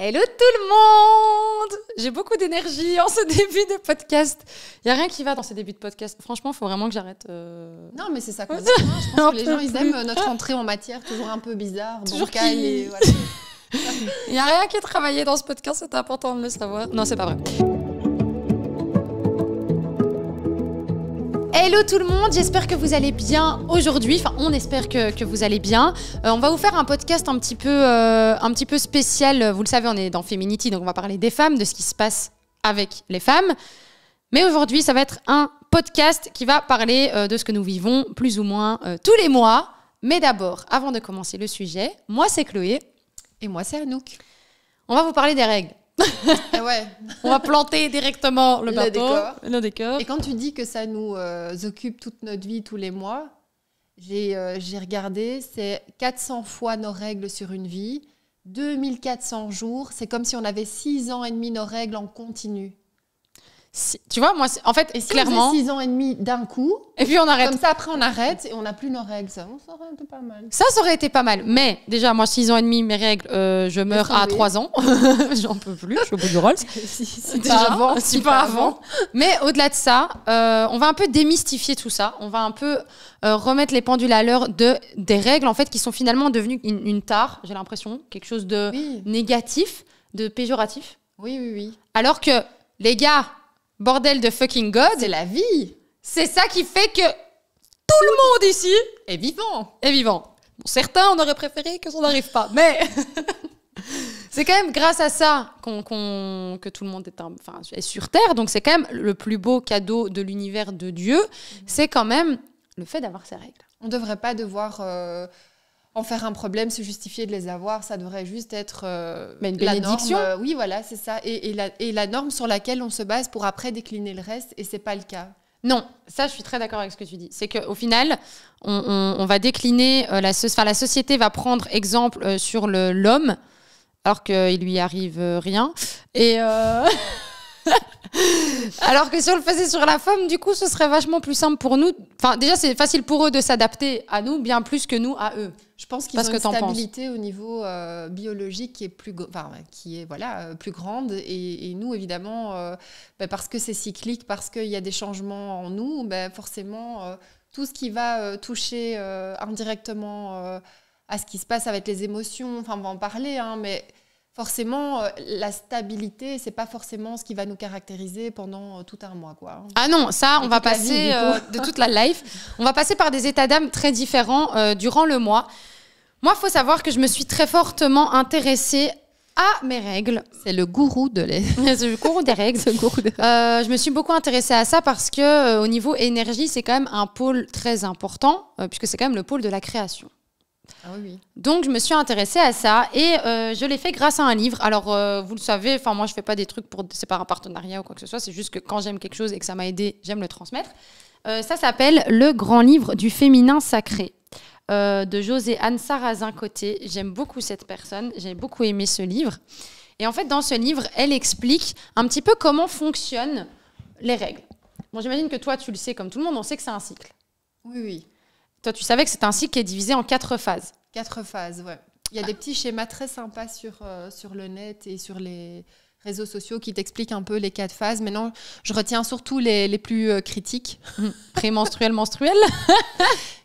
Hello tout le monde! J'ai beaucoup d'énergie en ce début de podcast. Il n'y a rien qui va dans ces débuts de podcast. Franchement, il faut vraiment que j'arrête. Non, mais c'est ça qu'on aime. Je pense que les gens, ils aiment notre entrée en matière, toujours un peu bizarre, toujours bancale et voilà. Il n'y a rien qui est travaillé dans ce podcast, c'est important de le savoir. Non, c'est pas vrai. Hello tout le monde, j'espère que vous allez bien aujourd'hui. Enfin, on espère que vous allez bien. On va vous faire un podcast un petit peu spécial. Vous le savez, on est dans Feminity, donc on va parler des femmes, de ce qui se passe avec les femmes. Mais aujourd'hui, ça va être un podcast qui va parler de ce que nous vivons plus ou moins tous les mois. Mais d'abord, avant de commencer le sujet, moi c'est Chloé. Et moi c'est Anouk. On va vous parler des règles. Ouais. On va planter directement le décor. Et quand tu dis que ça nous occupe toute notre vie, tous les mois, j'ai regardé, c'est 400 fois nos règles sur une vie, 2400 jours, c'est comme si on avait 6 ans et demi nos règles en continu. Tu vois, moi, en fait, et si clairement... on faisait 6 ans et demi d'un coup, et puis on arrête. Comme ça, après, on arrête et on n'a plus nos règles. Ça aurait été pas mal. Ça aurait été pas mal. Mais déjà, moi, 6 ans et demi, mes règles, je meurs à 3 ans. J'en peux plus, je suis au bout du rôle. si pas avant. Mais au-delà de ça, on va un peu démystifier tout ça. On va un peu remettre les pendules à l'heure des règles, en fait, qui sont finalement devenues une tare, j'ai l'impression, quelque chose de négatif, de péjoratif. Oui. Alors que, les gars... Bordel de fucking God. C'est la vie. C'est ça qui fait que tout le monde ici est vivant. Bon, certains, on aurait préféré que ça n'arrive pas, mais c'est quand même grâce à ça que tout le monde est sur Terre. Donc c'est quand même le plus beau cadeau de l'univers de Dieu. C'est quand même le fait d'avoir ces règles. On ne devrait pas devoir... en faire un problème, se justifier de les avoir, ça devrait juste être mais une bénédiction. La norme, oui, voilà, c'est ça. Et la norme sur laquelle on se base pour après décliner le reste, et c'est pas le cas. Non, ça, je suis très d'accord avec ce que tu dis. C'est qu'au final, on va décliner, la société va prendre exemple sur l'homme, alors qu'il lui arrive rien. Et... alors que si on le faisait sur la femme, du coup, ce serait vachement plus simple pour nous. Enfin, déjà, c'est facile pour eux de s'adapter à nous, bien plus que nous à eux. Je pense qu'ils ont une stabilité au niveau biologique qui est plus grande. Et nous, évidemment, parce que c'est cyclique, parce qu'il y a des changements en nous, forcément, tout ce qui va toucher indirectement à ce qui se passe avec les émotions, enfin, on va en parler, mais... Forcément, la stabilité, c'est pas forcément ce qui va nous caractériser pendant tout un mois, quoi. Ah non, ça, on va passer de toute la life. On va passer par des états d'âme très différents durant le mois. Moi, il faut savoir que je me suis très fortement intéressée à mes règles. C'est le gourou de c'est le gourou des règles. Je me suis beaucoup intéressée à ça parce que au niveau énergie, c'est quand même un pôle très important puisque c'est quand même le pôle de la création. Ah oui. Donc, je me suis intéressée à ça et je l'ai fait grâce à un livre. Alors, vous le savez, moi, je fais pas des trucs c'est pas un partenariat ou quoi que ce soit. C'est juste que quand j'aime quelque chose et que ça m'a aidé, j'aime le transmettre. Ça s'appelle Le Grand Livre du Féminin Sacré de José-Anne Sarrazin-Côté. J'aime beaucoup cette personne. J'ai beaucoup aimé ce livre. Et en fait, dans ce livre, elle explique un petit peu comment fonctionnent les règles. Bon, j'imagine que toi, tu le sais comme tout le monde. On sait que c'est un cycle. Oui. Toi, tu savais que c'est un cycle qui est divisé en 4 phases. 4 phases, ouais. Il y a des petits schémas très sympas sur le net et sur les réseaux sociaux qui t'expliquent un peu les 4 phases. Maintenant, je retiens surtout les plus critiques. Prémenstruel, menstruel.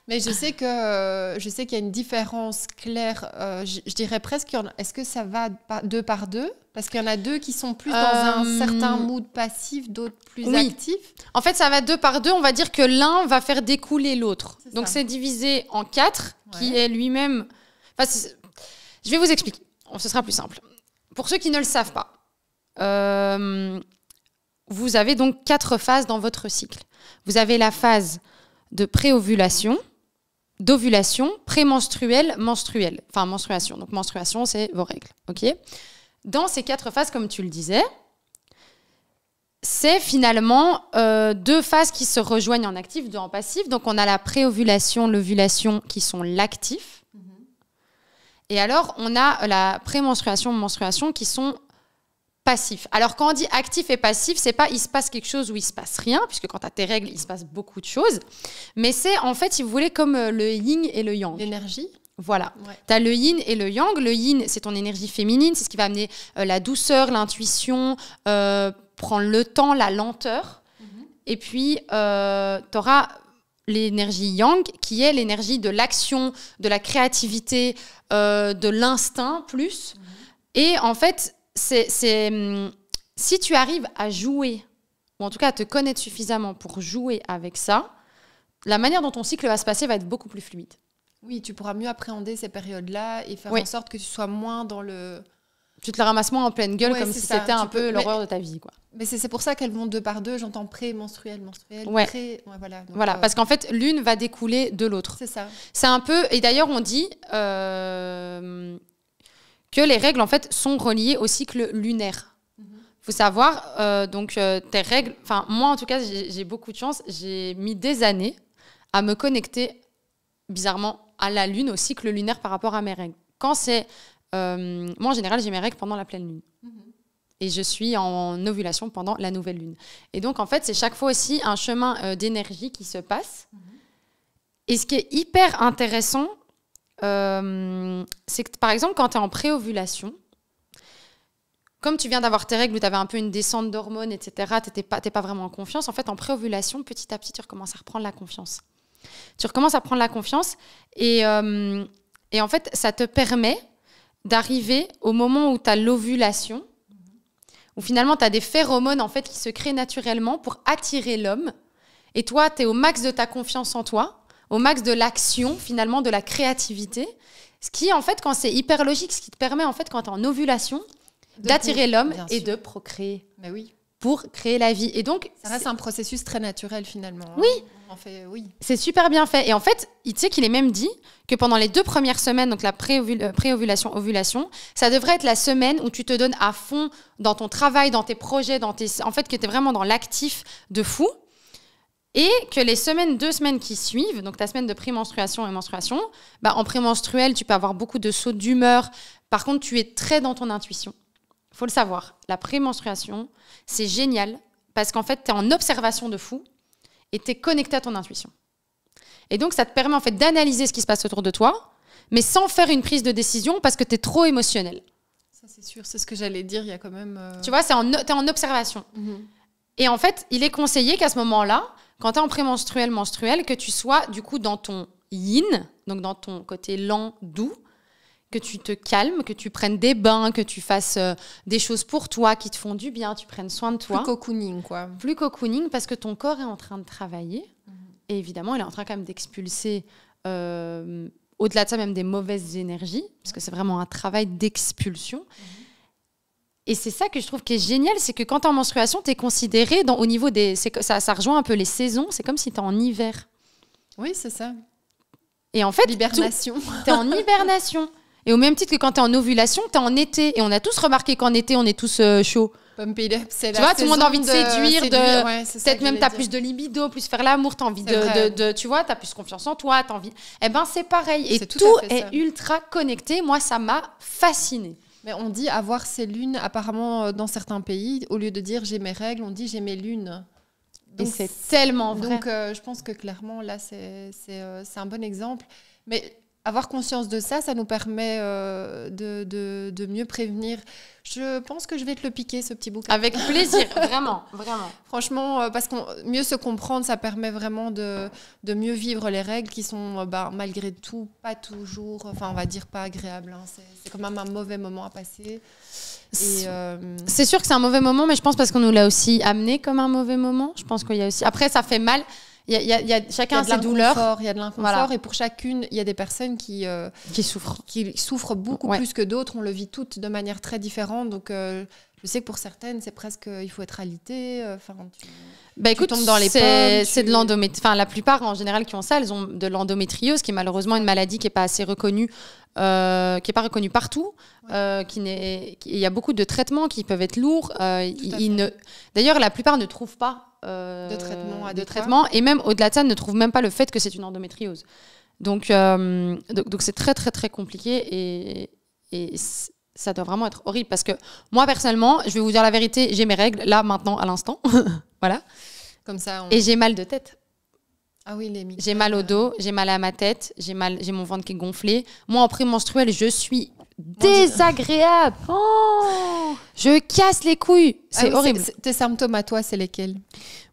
Mais je sais qu'il y a une différence claire. Je dirais presque, est-ce que ça va 2 par 2 ? Parce qu'il y en a 2 qui sont plus dans un certain mood passif, d'autres plus actifs. En fait, ça va 2 par 2. On va dire que l'un va faire découler l'autre. Donc, c'est divisé en 4, qui est lui-même... je vais vous expliquer. Ce sera plus simple. Pour ceux qui ne le savent pas, vous avez donc 4 phases dans votre cycle. Vous avez la phase de préovulation, d'ovulation, prémenstruelle, menstruelle. Enfin, menstruation. Donc, menstruation, c'est vos règles. OK ? Dans ces 4 phases, comme tu le disais, c'est finalement 2 phases qui se rejoignent en actif, 2 en passif. Donc, on a la préovulation, l'ovulation qui sont l'actif. Et alors, on a la prémenstruation, menstruation qui sont passifs. Alors, quand on dit actif et passif, c'est pas il se passe quelque chose ou il se passe rien, puisque quand tu as tes règles, il se passe beaucoup de choses. Mais c'est, en fait, si vous voulez, comme le yin et le yang. L'énergie ? Voilà. Tu as le yin et le yang. Le yin, c'est ton énergie féminine. C'est ce qui va amener la douceur, l'intuition, prendre le temps, la lenteur. Et puis, tu auras l'énergie yang, qui est l'énergie de l'action, de la créativité, de l'instinct plus. Et en fait, si tu arrives à jouer, ou en tout cas à te connaître suffisamment pour jouer avec ça, la manière dont ton cycle va se passer va être beaucoup plus fluide. Oui, tu pourras mieux appréhender ces périodes-là et faire en sorte que tu sois moins dans le... Tu te la ramasses moins en pleine gueule, comme si c'était un peu l'horreur de ta vie, quoi. Mais c'est pour ça qu'elles vont 2 par 2, j'entends pré-menstruel, menstruel, voilà. Donc, voilà, parce qu'en fait, l'une va découler de l'autre. C'est ça. C'est un peu... Et d'ailleurs, on dit que les règles, en fait, sont reliées au cycle lunaire. Faut savoir, tes règles... Enfin, moi, en tout cas, j'ai beaucoup de chance. J'ai mis des années à me connecter, bizarrement, à la lune, au cycle lunaire par rapport à mes règles. Quand c'est... moi, en général, j'ai mes règles pendant la pleine lune. Et je suis en ovulation pendant la nouvelle lune. Et donc, en fait, c'est chaque fois aussi un chemin d'énergie qui se passe. Et ce qui est hyper intéressant, c'est que, par exemple, quand tu es en préovulation, comme tu viens d'avoir tes règles où tu avais un peu une descente d'hormones, etc., tu n'es pas vraiment en confiance, en fait, en préovulation, petit à petit, tu recommences à reprendre la confiance. Tu recommences à prendre la confiance et en fait, ça te permet d'arriver au moment où tu as l'ovulation, où finalement, tu as des phéromones en fait, qui se créent naturellement pour attirer l'homme. Et toi, tu es au max de ta confiance en toi, au max de l'action, finalement, de la créativité. Ce qui, en fait, quand c'est hyper logique, ce qui te permet, en fait, quand tu es en ovulation, d'attirer l'homme et de procréer. Mais oui. Pour créer la vie. Et donc, ça reste un processus très naturel, finalement. Hein. Oui. En fait, oui. C'est super bien fait. Et en fait, tu sais qu'il est même dit que pendant les 2 premières semaines, donc la préovulation, ovulation, ça devrait être la semaine où tu te donnes à fond dans ton travail, dans tes projets, en fait, que tu es vraiment dans l'actif de fou. Et que les 2 semaines qui suivent, donc ta semaine de prémenstruation et menstruation, en prémenstruel, tu peux avoir beaucoup de sauts d'humeur. Par contre, tu es très dans ton intuition. Il faut le savoir. La prémenstruation, c'est génial parce qu'en fait, tu es en observation de fou et tu es connecté à ton intuition. Et donc, ça te permet en fait d'analyser ce qui se passe autour de toi, mais sans faire une prise de décision parce que tu es trop émotionnel. Ça, c'est sûr. C'est ce que j'allais dire. Il y a quand même... Tu vois, tu es en observation. Et en fait, il est conseillé qu'à ce moment-là, quand tu es en prémenstruel, menstruel, que tu sois du coup dans ton yin, donc dans ton côté lent, doux, que tu te calmes, que tu prennes des bains, que tu fasses des choses pour toi qui te font du bien, tu prennes soin de toi. Plus cocooning, quoi. Plus cocooning parce que ton corps est en train de travailler. Et évidemment, il est en train quand même d'expulser, au-delà de ça, même des mauvaises énergies, parce que c'est vraiment un travail d'expulsion. Et c'est ça que je trouve qui est génial, c'est que quand tu es en menstruation, tu es considéré au niveau des... Ça rejoint un peu les saisons, c'est comme si tu es en hiver. Oui, c'est ça. Et en fait... L'hibernation. Tu es en hibernation. Et au même titre que quand tu es en ovulation, tu es en été. Et on a tous remarqué qu'en été, on est tous chauds. Pump it up, c'est tu vois, tout le monde a envie de séduire, ouais, peut-être même tu as plus de libido, plus faire l'amour, tu as envie tu vois, tu as plus confiance en toi, tu as envie... Eh bien, c'est pareil. Et tout est ultra connecté. Moi, ça m'a fascinée. Mais on dit avoir ses lunes, apparemment, dans certains pays, au lieu de dire j'ai mes règles, on dit j'ai mes lunes. Donc, et c'est tellement vrai. Donc, je pense que clairement, là, c'est un bon exemple. Mais avoir conscience de ça, ça nous permet de mieux prévenir. Je pense que je vais te le piquer, ce petit bouquin. Avec plaisir, vraiment, vraiment. Franchement, parce que mieux se comprendre, ça permet vraiment de mieux vivre les règles qui sont, malgré tout, pas toujours, enfin, on va dire pas agréables. Hein. C'est quand même un mauvais moment à passer. C'est sûr que c'est un mauvais moment, mais je pense parce qu'on nous l'a aussi amené comme un mauvais moment. Je pense qu'il y a aussi... Après, ça fait mal. Il y a chacun ses douleurs. Il y a de l'inconfort et pour chacune, il y a des personnes qui souffrent beaucoup plus que d'autres. On le vit toutes de manière très différente. Donc, je sais que pour certaines, c'est presque il faut être alité. Écoute, tu tombes dans les pommes. C'est de l'endométriose. Enfin, la plupart en général qui ont ça, elles ont de l'endométriose, qui est malheureusement une maladie qui n'est pas assez reconnue, qui n'est pas reconnue partout. Il y a beaucoup de traitements qui peuvent être lourds. D'ailleurs, la plupart ne trouvent pas de traitement et même au-delà de ça ne trouvent même pas le fait que c'est une endométriose. Donc c'est très très très compliqué et ça doit vraiment être horrible parce que moi personnellement, je vais vous dire la vérité, j'ai mes règles là maintenant à l'instant. Voilà. Comme ça. Et j'ai mal de tête. Ah oui, j'ai mal au dos, j'ai mal à ma tête, j'ai mon ventre qui est gonflé. Moi, en prémenstruel, je suis désagréable. Je casse les couilles. C'est horrible. Tes symptômes à toi, c'est lesquels?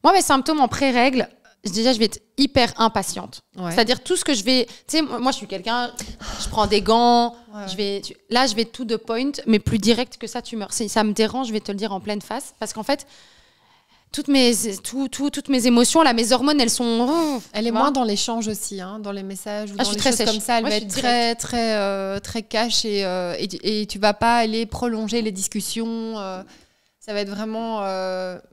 Moi, mes symptômes en pré-règles, déjà, je vais être hyper impatiente. Ouais. C'est-à-dire tout ce que je vais... Tu sais, moi, je suis quelqu'un... Je prends des gants. Ouais. Là, je vais tout de point, mais plus direct que ça, tu meurs. Ça me dérange, je vais te le dire en pleine face. Parce qu'en fait... Toutes mes émotions, là, mes hormones, elles sont... Elle est moins dans l'échange aussi, hein, dans les messages ou dans les choses comme ça. Elle va être très cash et tu vas pas aller prolonger les discussions. Ça va être vraiment...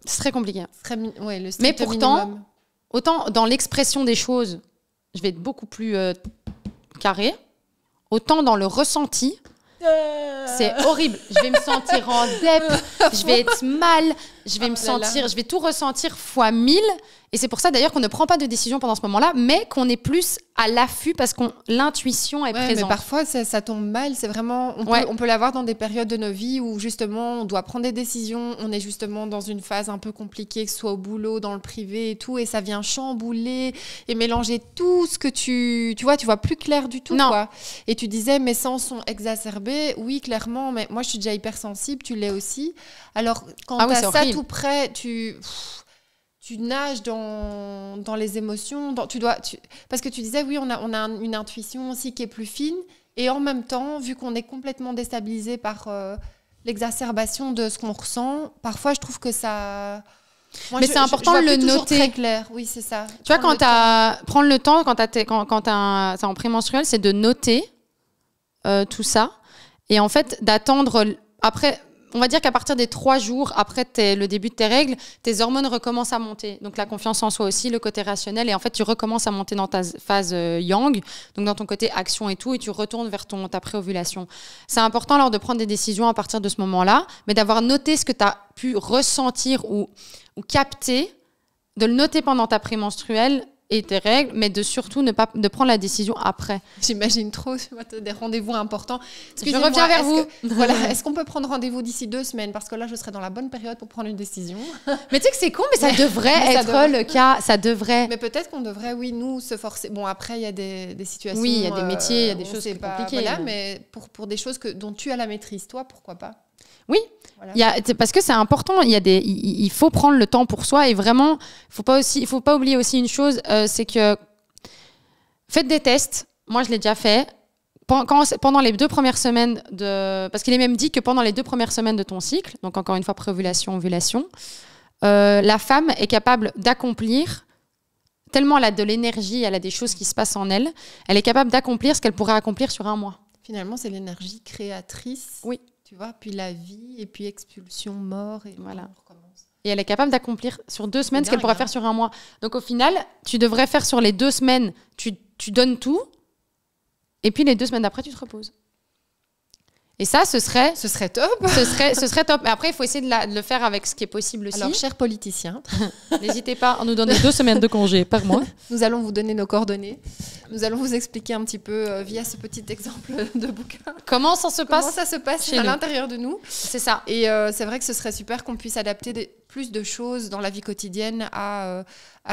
C'est très compliqué. Le mais pourtant, minimum. Autant dans l'expression des choses, je vais être beaucoup plus carrée, autant dans le ressenti... C'est horrible. Je vais me sentir en dep, je vais être mal, je vais tout ressentir fois 1000. Et c'est pour ça d'ailleurs qu'on ne prend pas de décision pendant ce moment-là, mais qu'on est plus à l'affût parce que l'intuition est présente. Mais parfois, ça tombe mal. C'est vraiment, on peut l'avoir dans des périodes de nos vies où justement, on doit prendre des décisions. On est justement dans une phase un peu compliquée, que ce soit au boulot, dans le privé et tout, et ça vient chambouler et mélanger tout ce que tu vois plus clair du tout. Non. Quoi. Et tu disais, mes sens sont exacerbés. Oui, clairement, mais moi, je suis déjà hypersensible. Tu l'es aussi. Alors, quand tu as ça tout près, tu nages dans les émotions. Parce que tu disais, oui, on a une intuition aussi qui est plus fine. Et en même temps, vu qu'on est complètement déstabilisé par l'exacerbation de ce qu'on ressent, parfois, je trouve que ça... Mais c'est important de le noter. Très clair, oui, c'est ça. Tu vois, prendre le temps, quand t'es en prémenstruel, c'est de noter tout ça. Et en fait, d'attendre... Après... On va dire qu'à partir des 3 jours après le début de tes règles, tes hormones recommencent à monter. Donc la confiance en soi aussi, le côté rationnel. Et en fait, tu recommences à monter dans ta phase yang, donc dans ton côté action et tout, et tu retournes vers ta pré-ovulation. C'est important alors de prendre des décisions à partir de ce moment-là, mais d'avoir noté ce que tu as pu ressentir ou capter, de le noter pendant ta prémenstruelle et tes règles, mais de surtout ne pas de prendre la décision après. J'imagine trop des rendez-vous importants. Je reviens vers vous. Est-ce qu'on peut prendre rendez-vous d'ici 2 semaines? Parce que là, je serai dans la bonne période pour prendre une décision. Mais tu sais que c'est con, mais ça devrait être le cas. Ça devrait. Mais peut-être qu'on devrait, oui, nous, se forcer. Bon, après, il y a des situations... Oui, il y a des métiers, il y a des choses compliquées. Voilà, mais pour des choses dont tu as la maîtrise, toi, pourquoi pas? Oui, voilà. Parce que c'est important. Il faut prendre le temps pour soi et vraiment, il faut pas oublier aussi une chose, c'est que faites des tests. Moi, je l'ai déjà fait pendant les 2 premières semaines parce qu'il est même dit que pendant les 2 premières semaines de ton cycle, donc encore une fois préovulation, ovulation, la femme est capable d'accomplir. Tellement elle a de l'énergie, elle a des choses qui se passent en elle, elle est capable d'accomplir ce qu'elle pourrait accomplir sur 1 mois. Finalement, c'est l'énergie créatrice. Oui. Tu vois, puis la vie, et puis expulsion, mort, et voilà. On recommence. Et elle est capable d'accomplir sur 2 semaines ce qu'elle pourrait faire sur 1 mois. Donc au final, tu devrais faire sur les 2 semaines, tu donnes tout, et puis les 2 semaines d'après, tu te reposes. Et ça, ce serait top. ce serait top. Mais après, il faut essayer de le faire avec ce qui est possible aussi. Alors, chers politiciens, n'hésitez pas à nous donner 2 semaines de congé par mois. Nous allons vous donner nos coordonnées. Nous allons vous expliquer un petit peu, via ce petit exemple de bouquin, comment ça se passe à l'intérieur de nous. C'est ça. Et c'est vrai que ce serait super qu'on puisse adapter plus de choses dans la vie quotidienne à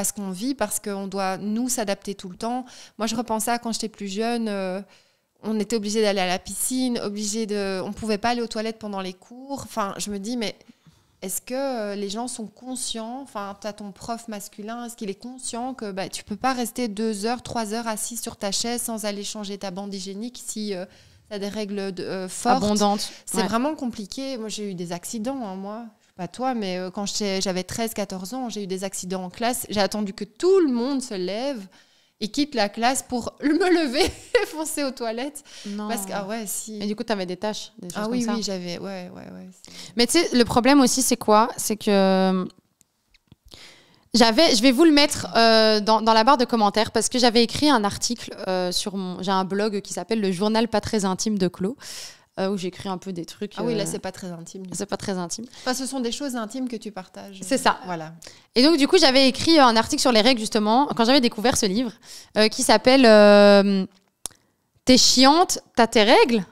ce qu'on vit, parce qu'on doit, nous, s'adapter tout le temps. Moi, je repensais à quand j'étais plus jeune... on était obligé d'aller à la piscine, on pouvait pas aller aux toilettes pendant les cours. Enfin, je me dis, mais est-ce que les gens sont conscients? Enfin, tu as ton prof masculin, est-ce qu'il est conscient que tu peux pas rester 2 heures, 3 heures assis sur ta chaise sans aller changer ta bande hygiénique si tu as des règles fortes, abondantes. C'est vraiment compliqué. Moi, j'ai eu des accidents, hein, moi. Pas toi, mais quand j'avais 13-14 ans, j'ai eu des accidents en classe. J'ai attendu que tout le monde se lève et quitte la classe pour me lever et foncer aux toilettes. Non. Parce que, si. Et du coup, tu avais des tâches, des choses comme ça. Oui, j'avais... Ouais. Mais tu sais, le problème aussi, c'est quoi? C'est que... Je vais vous le mettre dans la barre de commentaires parce que j'avais écrit un article j'ai un blog qui s'appelle Le Journal pas très intime de Chlo, où j'écris un peu des trucs. Ah oui, là, c'est pas très intime. C'est pas très intime. Enfin, ce sont des choses intimes que tu partages. C'est ça. Voilà. Et donc, du coup, j'avais écrit un article sur les règles, justement, quand j'avais découvert ce livre, qui s'appelle T'es chiante, t'as tes règles.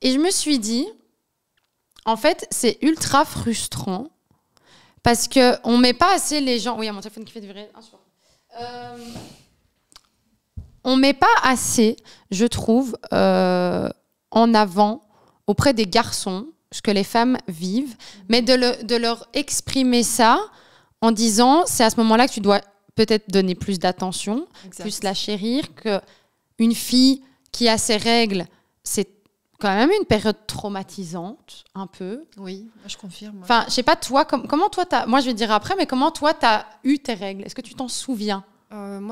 Et je me suis dit, en fait, c'est ultra frustrant parce qu'on met pas assez les gens... Oui, il y a mon téléphone qui fait vibrer. On met pas assez, je trouve, en avant auprès des garçons ce que les femmes vivent, mais de leur exprimer ça en disant c'est à ce moment-là que tu dois peut-être donner plus d'attention, plus la chérir, qu'une fille qui a ses règles, c'est quand même une période traumatisante, un peu. Oui, je confirme. Enfin, je sais pas, toi, comment toi, moi je vais te dire après, mais comment toi, tu as eu tes règles? Est-ce que tu t'en souviens?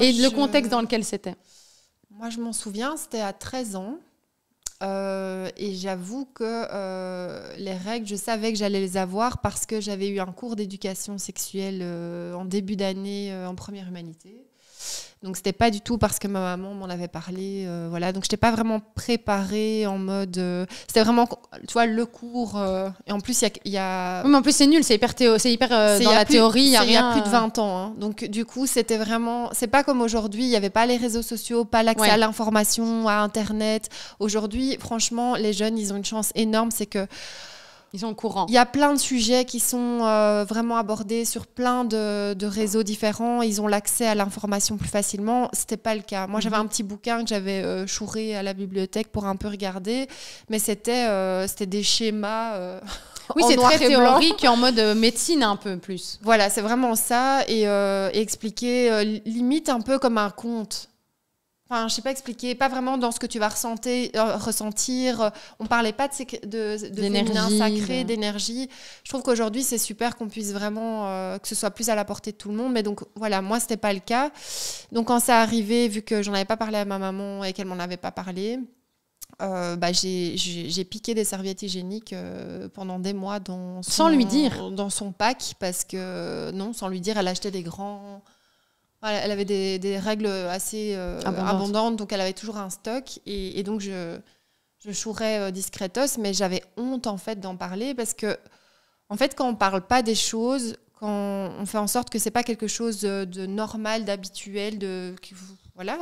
Et le contexte dans lequel c'était? Moi, je m'en souviens, c'était à 13 ans. Et j'avoue que les règles, je savais que j'allais les avoir parce que j'avais eu un cours d'éducation sexuelle en début d'année en première humanité. Donc, c'était pas du tout parce que ma maman m'en avait parlé. Voilà. Donc, je n'étais pas vraiment préparée en mode... c'était vraiment, tu vois, le cours. Et en plus, il y a... Oui, mais en plus, c'est nul. C'est hyper dans la théorie, il y a rien... Il y a plus de 20 ans. Hein. Donc, du coup, c'était vraiment... C'est pas comme aujourd'hui. Il n'y avait pas les réseaux sociaux, pas l'accès à l'information, à Internet. Aujourd'hui, franchement, les jeunes, ils ont une chance énorme. C'est que... Ils sont au courant. Il y a plein de sujets qui sont vraiment abordés sur plein de réseaux différents. Ils ont l'accès à l'information plus facilement. C'était pas le cas. Moi, j'avais un petit bouquin que j'avais chouré à la bibliothèque pour un peu regarder, mais c'était des schémas. Oui, c'est très théorique en mode médecine un peu plus. Voilà, c'est vraiment ça et expliquer limite un peu comme un conte. Enfin, je sais pas expliquer, pas vraiment dans ce que tu vas ressentir. On parlait pas de féminin sacré, d'énergie. Je trouve qu'aujourd'hui, c'est super qu'on puisse vraiment, que ce soit plus à la portée de tout le monde. Mais donc, voilà, moi, c'était pas le cas. Donc, quand ça arrivait, vu que j'en avais pas parlé à ma maman et qu'elle m'en avait pas parlé, j'ai piqué des serviettes hygiéniques pendant des mois sans lui dire dans son pack parce que, non, sans lui dire, elle achetait des grands... Elle avait des règles assez abondantes, donc elle avait toujours un stock. Et donc, je chourais discretos, mais j'avais honte, en fait, d'en parler parce que, en fait, quand on ne parle pas des choses, quand on fait en sorte que ce n'est pas quelque chose de normal, d'habituel, voilà,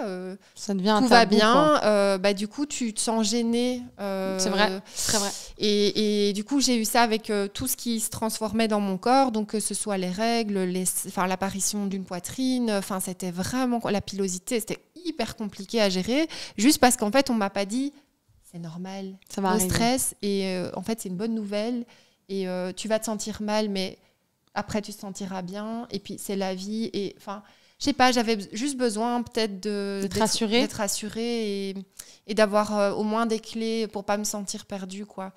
ça devient tout va bien, du coup, tu te sens gêné. C'est vrai, très vrai. Et du coup, j'ai eu ça avec tout ce qui se transformait dans mon corps, donc que ce soit les règles, l'apparition d'une poitrine, c'était vraiment la pilosité, c'était hyper compliqué à gérer, juste parce qu'en fait, on m'a pas dit c'est normal, ça va arriver. Stress, et en fait, c'est une bonne nouvelle, et tu vas te sentir mal, mais après, tu te sentiras bien, et puis c'est la vie, et enfin... Je sais pas, j'avais juste besoin peut-être d'être rassurée et d'avoir au moins des clés pour pas me sentir perdue, quoi.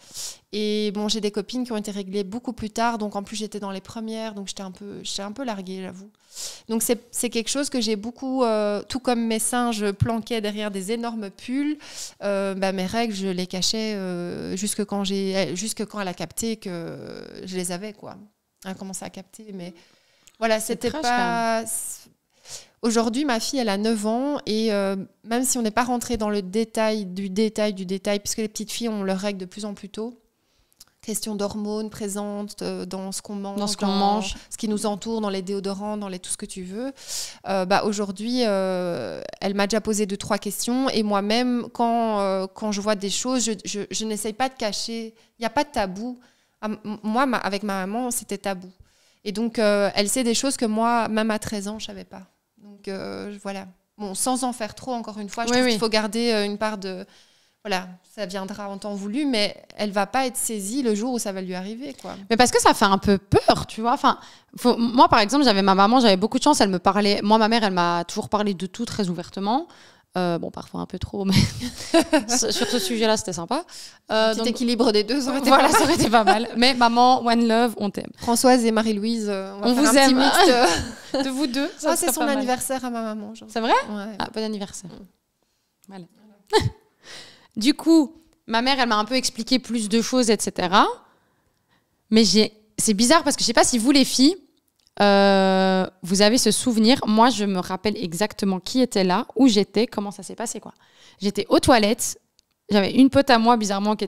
Et bon, j'ai des copines qui ont été réglées beaucoup plus tard, donc en plus j'étais dans les premières, donc j'étais un peu larguée, j'avoue. Donc c'est quelque chose que j'ai beaucoup, tout comme mes seins, je planquais derrière des énormes pulls, mes règles, je les cachais jusque quand elle a capté que je les avais, quoi. Elle a commencé à capter, mais voilà, c'était pas... Aujourd'hui, ma fille, elle a 9 ans et même si on n'est pas rentré dans le détail, puisque les petites filles ont leurs règles de plus en plus tôt, question d'hormones présentes dans ce qu'on mange, ce qui nous entoure, dans les déodorants, dans tout ce que tu veux. Aujourd'hui, elle m'a déjà posé 2-3 questions et moi-même, quand je vois des choses, je n'essaye pas de cacher. Il n'y a pas de tabou. Moi, avec ma maman, c'était tabou. Et donc, elle sait des choses que moi, même à 13 ans, je ne savais pas. Donc, voilà. Bon, sans en faire trop, encore une fois, je trouve qu'il faut garder une part de... Voilà, ça viendra en temps voulu, mais elle ne va pas être saisie le jour où ça va lui arriver, quoi. Mais parce que ça fait un peu peur, tu vois. Enfin, moi, par exemple, j'avais ma maman, j'avais beaucoup de chance, elle me parlait... Moi, ma mère, elle m'a toujours parlé de tout très ouvertement. Bon, parfois un peu trop, mais sur ce sujet-là, c'était sympa. Petit équilibre des deux, ça aurait été pas mal. Mais maman, one love, on t'aime. Françoise et Marie-Louise, on vous aime. De vous deux. C'est son anniversaire à ma maman. C'est vrai? Ouais. Ah, bon anniversaire. Voilà. Du coup, ma mère, elle m'a un peu expliqué plus de choses, etc. Mais c'est bizarre parce que je sais pas si vous, les filles, vous avez ce souvenir. Moi, je me rappelle exactement qui était là, où j'étais, comment ça s'est passé, quoi. J'étais aux toilettes. J'avais une pote à moi, bizarrement, qui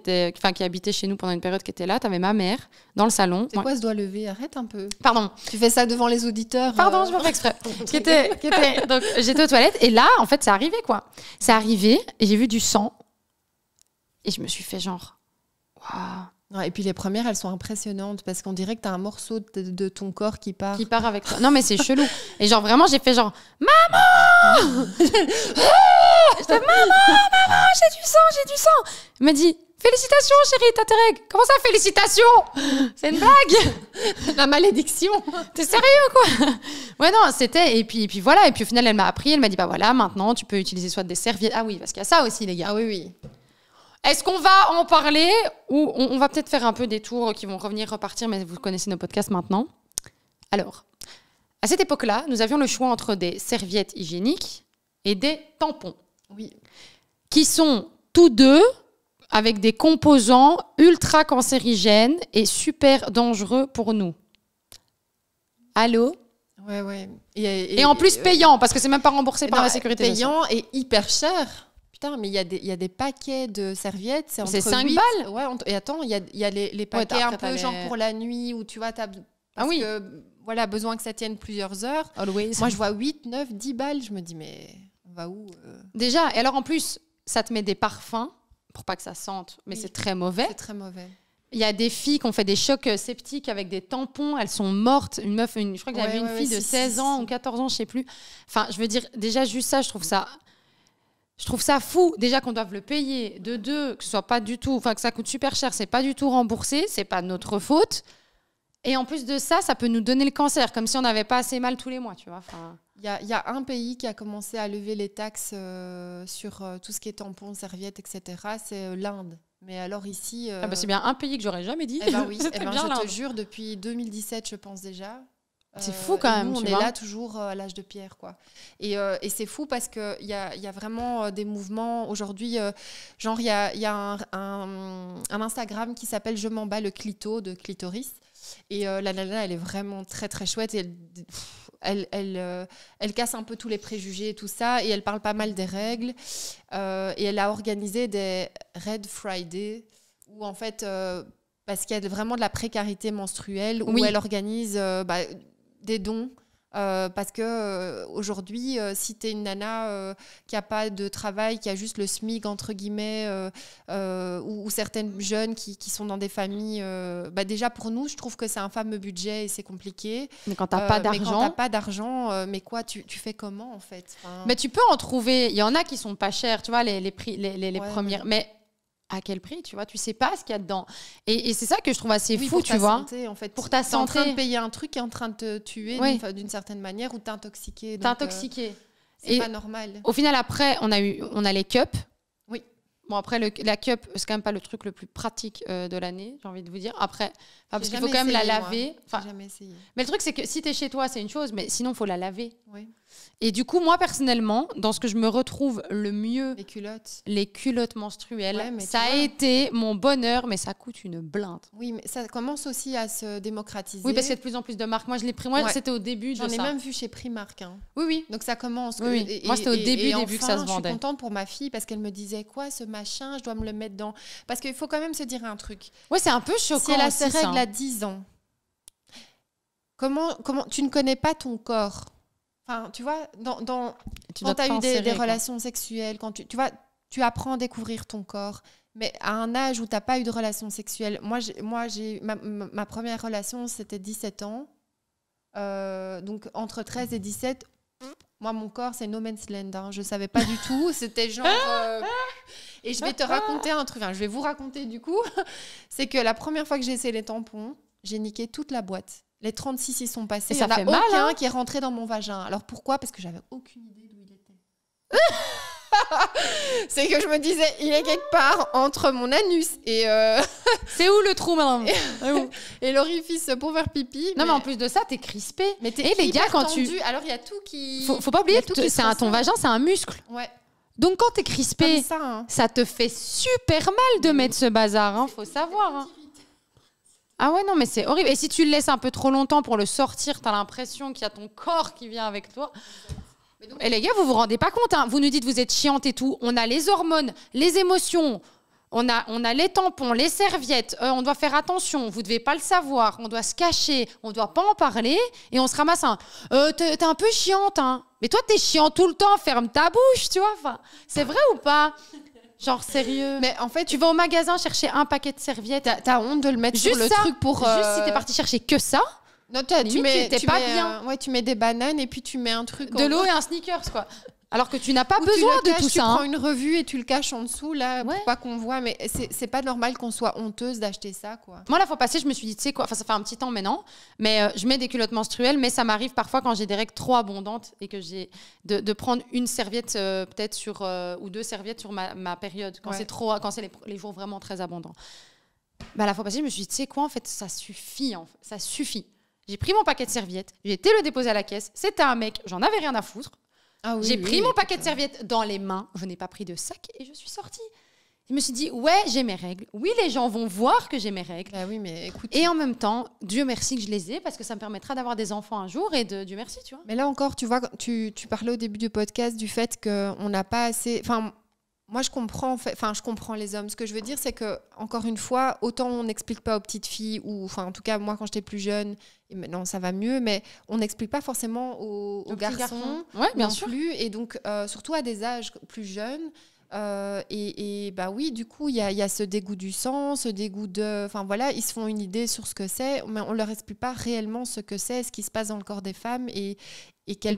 habitait chez nous pendant une période, qui était là. T'avais ma mère dans le salon. C'est quoi ce doigt levé? Arrête un peu. Pardon. Tu fais ça devant les auditeurs. Pardon, je me fais exprès. Donc, j'étais aux toilettes et là, en fait, c'est arrivé, quoi. C'est arrivé et j'ai vu du sang et je me suis fait genre, waouh, Ouais, et puis les premières, elles sont impressionnantes parce qu'on dirait que t'as un morceau de ton corps qui part. Qui part avec toi. Non, mais c'est chelou. Et genre, vraiment, j'ai fait genre, maman. J'étais, maman, j'ai du sang. Il m'a dit, félicitations, chérie, t'as tes règles. Comment ça, félicitations? C'est une blague. La malédiction. T'es sérieux, quoi? Ouais, non, c'était. Et puis voilà. Et puis au final, elle m'a appris. Elle m'a dit, bah voilà, maintenant, tu peux utiliser soit des serviettes. Ah oui, parce qu'il y a ça aussi, les gars. Ah oui. Est-ce qu'on va en parler ou on va peut-être faire un peu des tours qui vont repartir, mais vous connaissez nos podcasts maintenant. Alors, à cette époque-là, nous avions le choix entre des serviettes hygiéniques et des tampons. Oui. Qui sont tous deux avec des composants ultra cancérigènes et super dangereux pour nous. Allô? Ouais. Et en plus payant, parce que c'est même pas remboursé par la sécurité sociale. Payant et hyper cher. Putain, mais il y a des paquets de serviettes, c'est entre 5 8, balles. Ouais, et attends, il y a les paquets un peu genre pour la nuit où tu vois, parce que voilà, besoin que ça tienne plusieurs heures. Always. Moi, je vois 8, 9, 10 balles, je me dis, mais on va où Déjà, et alors en plus, ça te met des parfums pour pas que ça sente, mais c'est très mauvais. C'est très mauvais. Il y a des filles qui ont fait des chocs septiques avec des tampons, elles sont mortes. Une meuf, je crois que j'avais une fille de 16 ans ou 14 ans, je sais plus. Enfin, je veux dire, déjà, juste ça, je trouve ça fou, déjà qu'on doive le payer, de deux, que ce soit pas du tout, enfin que ça coûte super cher, c'est pas du tout remboursé, c'est pas notre faute. Et en plus de ça, ça peut nous donner le cancer, comme si on n'avait pas assez mal tous les mois, tu vois. Enfin... Il y a un pays qui a commencé à lever les taxes sur tout ce qui est tampons, serviettes, etc. C'est l'Inde. Mais alors ici... Ah bah c'est bien un pays que j'aurais jamais dit. Eh ben oui, je te jure, depuis 2017, je pense déjà... C'est fou quand même. Nous, on est là toujours à l'âge de pierre, quoi. Et c'est fou parce qu'il y a vraiment des mouvements. Aujourd'hui, genre, il y a un Instagram qui s'appelle Je m'en bats le clito de Clitoris. Et la nana, elle est vraiment très, très chouette. Et elle casse un peu tous les préjugés et tout ça. Et elle parle pas mal des règles. Et elle a organisé des Red Friday où, en fait, parce qu'il y a vraiment de la précarité menstruelle, où elle organise... des dons parce que aujourd'hui si t'es une nana qui a pas de travail, qui a juste le SMIC entre guillemets ou certaines jeunes qui sont dans des familles déjà pour nous je trouve que c'est un fameux budget et c'est compliqué, mais quand t'as pas d'argent mais quoi tu fais comment en fait, mais tu peux en trouver, il y en a qui sont pas chers, tu vois, les prix les premières, mais à quel prix, tu vois, tu sais pas ce qu'il y a dedans. Et c'est ça que je trouve assez fou, tu vois. Santé, en fait. Pour ta santé. T'es en train de payer un truc qui est en train de te tuer d'une certaine manière ou t'intoxiquer. T'intoxiquer. C'est pas normal. Au final, après, on a les cups. Oui. Bon, après, la cup, c'est quand même pas le truc le plus pratique de l'année, j'ai envie de vous dire. Après, parce qu'il faut quand même la laver. J'ai jamais essayé. Mais le truc, c'est que si t'es chez toi, c'est une chose, mais sinon, il faut la laver. Oui. Et du coup, moi, personnellement, dans ce que je me retrouve le mieux... Les culottes menstruelles. Ça a été mon bonheur, mais ça coûte une blinde. Oui, mais ça commence aussi à se démocratiser. Oui, parce qu'il y a de plus en plus de marques. Moi, je l'ai pris. Moi, c'était au début de ça. J'en ai même vu chez Primark. Hein. Oui. Donc, ça commence. Oui. Moi, c'était au début que ça se vendait. Je suis contente pour ma fille parce qu'elle me disait, quoi, ce machin, je dois me le mettre dans... Parce qu'il faut quand même se dire un truc. Ouais, c'est un peu choquant. Si elle a ses règles à 10 ans, comment tu ne connais pas ton corps? Enfin, tu vois, quand tu as eu des relations sexuelles, quand tu apprends à découvrir ton corps, mais à un âge où tu n'as pas eu de relation sexuelle. Moi, ma première relation, c'était 17 ans. Donc, entre 13 et 17, moi, mon corps, c'est no man's land. Hein. Je ne savais pas du tout. C'était genre... Et je vais te raconter un truc. Enfin, je vais vous raconter, du coup. C'est que la première fois que j'ai essayé les tampons, j'ai niqué toute la boîte. Les 36 y sont passés. Et ça fait mal, aucun qui est rentré dans mon vagin. Alors pourquoi? Parce que j'avais aucune idée d'où il était. C'est que je me disais, il est quelque part entre mon anus et... C'est où le trou, madame? Et l'orifice pour faire pipi. Non, mais en plus de ça, t'es crispé. Mais et les gars, quand tendu. Alors il y a tout qui... Faut pas oublier, ton vagin, c'est un muscle. Ouais. Donc quand t'es crispé, ça te fait super mal de mettre ce bazar. Hein, faut savoir. Hein. Ah ouais, non, mais c'est horrible. Et si tu le laisses un peu trop longtemps pour le sortir, t'as l'impression qu'il y a ton corps qui vient avec toi. Et les gars, vous vous rendez pas compte, hein. Vous nous dites vous êtes chiante et tout. On a les hormones, les émotions, on a les tampons, les serviettes. On doit faire attention, vous devez pas le savoir. On doit se cacher, on doit pas en parler. Et on se ramasse un... t'es un peu chiante, hein. Mais toi, t'es chiante tout le temps, ferme ta bouche, tu vois. Enfin, c'est vrai ou pas? Genre, sérieux. Mais en fait, tu vas au magasin chercher un paquet de serviettes. T'as honte de le mettre juste sur le truc pour... Juste si t'es parti chercher que ça. Non, tu mets bien. Ouais, tu mets des bananes et puis tu mets un truc... De l'eau et un sneakers, quoi. Alors que tu n'as pas besoin de tout ça. Tu prends une revue et tu le caches en dessous, là, pour pas qu'on voit. Mais c'est pas normal qu'on soit honteuse d'acheter ça, quoi. Moi, la fois passée, je me suis dit, tu sais quoi, enfin, ça fait un petit temps maintenant, mais je mets des culottes menstruelles, mais ça m'arrive parfois quand j'ai des règles trop abondantes et que j'ai de prendre une serviette peut-être sur ou 2 serviettes sur ma période quand c'est trop, quand c'est les jours vraiment très abondants. Bah, la fois passée, je me suis dit, tu sais quoi, en fait, ça suffit, ça suffit. J'ai pris mon paquet de serviettes, j'ai été le déposer à la caisse, c'était un mec, j'en avais rien à foutre. J'ai pris mon paquet de serviettes dans les mains, je n'ai pas pris de sac et je suis sortie. Je me suis dit, ouais, j'ai mes règles. Oui, les gens vont voir que j'ai mes règles. Ah oui, mais écoute. Et en même temps, Dieu merci que je les ai parce que ça me permettra d'avoir des enfants un jour et Dieu merci, tu vois. Mais là encore, tu vois, tu parlais au début du podcast du fait qu'on n'a pas assez... Enfin, moi, je comprends les hommes. Ce que je veux dire, c'est que, encore une fois, autant on n'explique pas aux petites filles, ou enfin, en tout cas, moi, quand j'étais plus jeune, et maintenant ça va mieux, mais on n'explique pas forcément aux garçons bien non sûr. plus, et donc, surtout à des âges plus jeunes. Et bah oui, du coup, il y a ce dégoût du sang, ce dégoût de... Enfin voilà, ils se font une idée sur ce que c'est, mais on leur explique pas réellement ce que c'est, ce qui se passe dans le corps des femmes et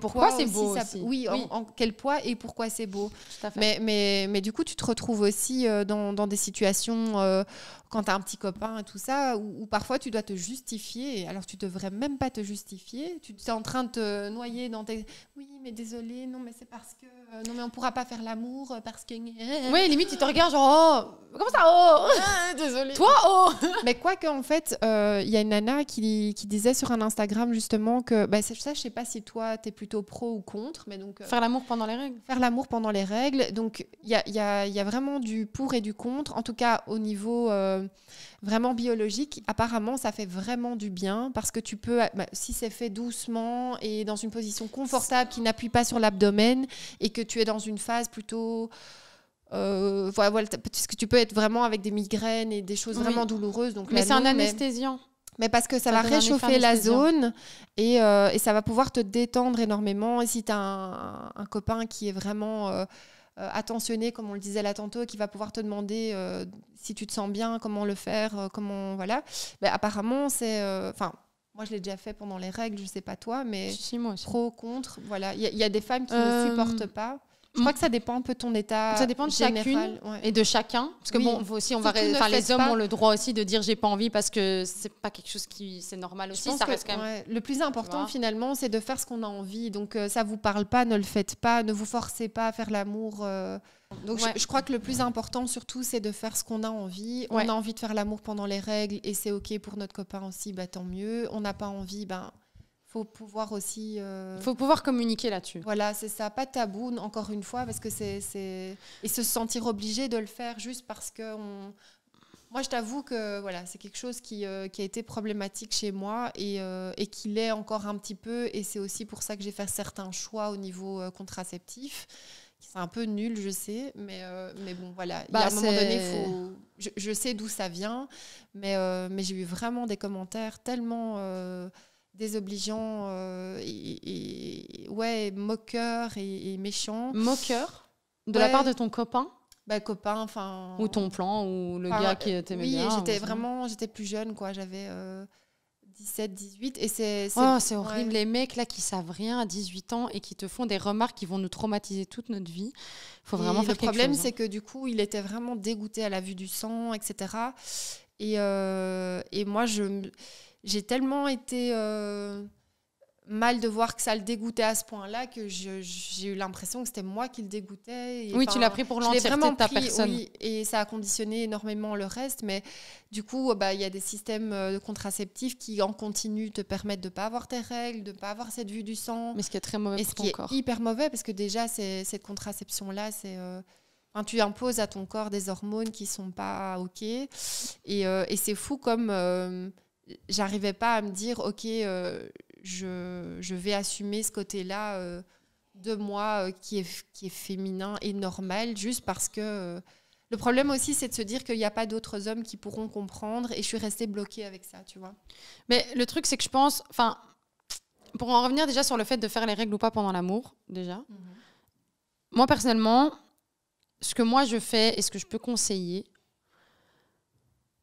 pourquoi c'est beau aussi. Oui, oui. En quel poids et pourquoi c'est beau. Tout à fait. Mais du coup, tu te retrouves aussi dans des situations quand tu as un petit copain et tout ça, où parfois tu dois te justifier. Alors, tu devrais même pas te justifier. Tu es en train de te noyer dans tes... Oui, mais désolé, non, mais c'est parce que... non, mais on pourra pas faire l'amour parce que... Oui, limite, tu te regardes genre... Oh, comment ça, oh désolé. Toi, oh Mais quoi qu'en fait, il y a une nana qui disait sur un Instagram, justement, que... Bah, ça, je sais pas si toi, t'es plutôt pro ou contre, mais donc... faire l'amour pendant les règles. Faire l'amour pendant les règles. Donc, il y a vraiment du pour et du contre. En tout cas, au niveau vraiment biologique, apparemment, ça fait vraiment du bien parce que tu peux, si c'est fait doucement et dans une position confortable qui n'appuie pas sur l'abdomen et que tu es dans une phase plutôt... voilà, parce que tu peux être vraiment avec des migraines et des choses vraiment douloureuses. Donc mais c'est un anesthésiant. Mais parce que ça va réchauffer la zone et ça va pouvoir te détendre énormément. Et si tu as un copain qui est vraiment attentionné, comme on le disait là tantôt, qui va pouvoir te demander si tu te sens bien, comment le faire, comment... Voilà. Ben, apparemment, c'est... moi, je l'ai déjà fait pendant les règles, je sais pas toi, mais moi aussi. Pro, contre, voilà. Il y a des femmes qui ne supportent pas. Je crois que ça dépend un peu de ton état. Ça dépend de chacune et de chacun. Parce que bon, aussi, les hommes ont le droit aussi de dire j'ai pas envie parce que c'est pas quelque chose qui c'est normal aussi. Ça reste quand même. Le plus important finalement, c'est de faire ce qu'on a envie. Donc ça vous parle pas, ne le faites pas, ne vous forcez pas à faire l'amour. Donc je crois que le plus important surtout, c'est de faire ce qu'on a envie. On a envie de faire l'amour pendant les règles et c'est ok pour notre copain aussi, bah tant mieux. On n'a pas envie, faut pouvoir aussi... faut pouvoir communiquer là-dessus. Voilà, c'est ça. Pas de tabou, encore une fois, parce que c'est... Et se sentir obligé de le faire juste parce que... Moi, je t'avoue que voilà, c'est quelque chose qui a été problématique chez moi et qui l'est encore un petit peu. Et c'est aussi pour ça que j'ai fait certains choix au niveau contraceptif. C'est un peu nul, je sais. Mais bon, voilà. À un moment donné, je sais d'où ça vient. Mais j'ai eu vraiment des commentaires tellement... désobligeant moqueur et méchant. Moqueur de la part de ton copain? Copain, enfin... Ou ton plan, ou le gars qui t'aimait bien. Oui, j'étais plus jeune, quoi. J'avais 17, 18. Et c'est horrible, les mecs là qui savent rien à 18 ans et qui te font des remarques qui vont nous traumatiser toute notre vie. Faut vraiment faire quelque chose. Le problème, c'est que du coup, il était vraiment dégoûté à la vue du sang, etc. Et moi, j'ai tellement été mal de voir que ça le dégoûtait à ce point-là que j'ai eu l'impression que c'était moi qui le dégoûtais. Oui, tu l'as pris pour l'entièreté de ta personne. Oui, et ça a conditionné énormément le reste. Mais du coup, y a des systèmes contraceptifs qui, en continu, te permettent de ne pas avoir tes règles, de ne pas avoir cette vue du sang. Mais ce qui est très mauvais pour ton corps. Ce qui est hyper mauvais, parce que déjà, cette contraception-là, c'est... tu imposes à ton corps des hormones qui ne sont pas OK. Et c'est fou comme... j'arrivais pas à me dire ok je vais assumer ce côté-là de moi qui est féminin et normal juste parce que le problème aussi c'est de se dire qu'il n'y a pas d'autres hommes qui pourront comprendre et je suis restée bloquée avec ça, tu vois. Mais le truc c'est que je pense, pour en revenir déjà sur le fait de faire les règles ou pas pendant l'amour déjà, moi personnellement ce que moi je fais et ce que je peux conseiller,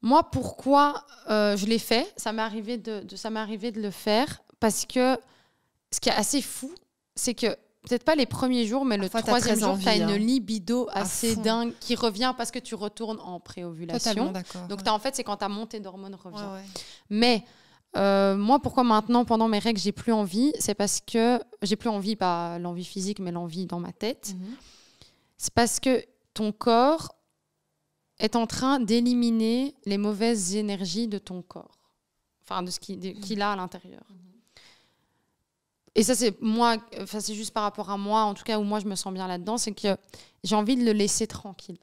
moi, pourquoi je l'ai fait, ça m'est arrivé de le faire parce que ce qui est assez fou, c'est que peut-être pas les premiers jours, mais le troisième jour, tu as une libido assez dingue qui revient parce que tu retournes en préovulation. Totalement d'accord. Donc, en fait, c'est quand ta montée d'hormones revient. Ouais. Mais moi, pourquoi maintenant, pendant mes règles, j'ai plus envie, c'est parce que j'ai plus envie, pas l'envie physique, mais l'envie dans ma tête. C'est parce que ton corps est en train d'éliminer les mauvaises énergies de ton corps. Enfin, de ce qu'il a à l'intérieur. Et ça, c'est moi, c'est juste par rapport à moi, en tout cas, où moi, je me sens bien là-dedans, c'est que j'ai envie de le laisser tranquille.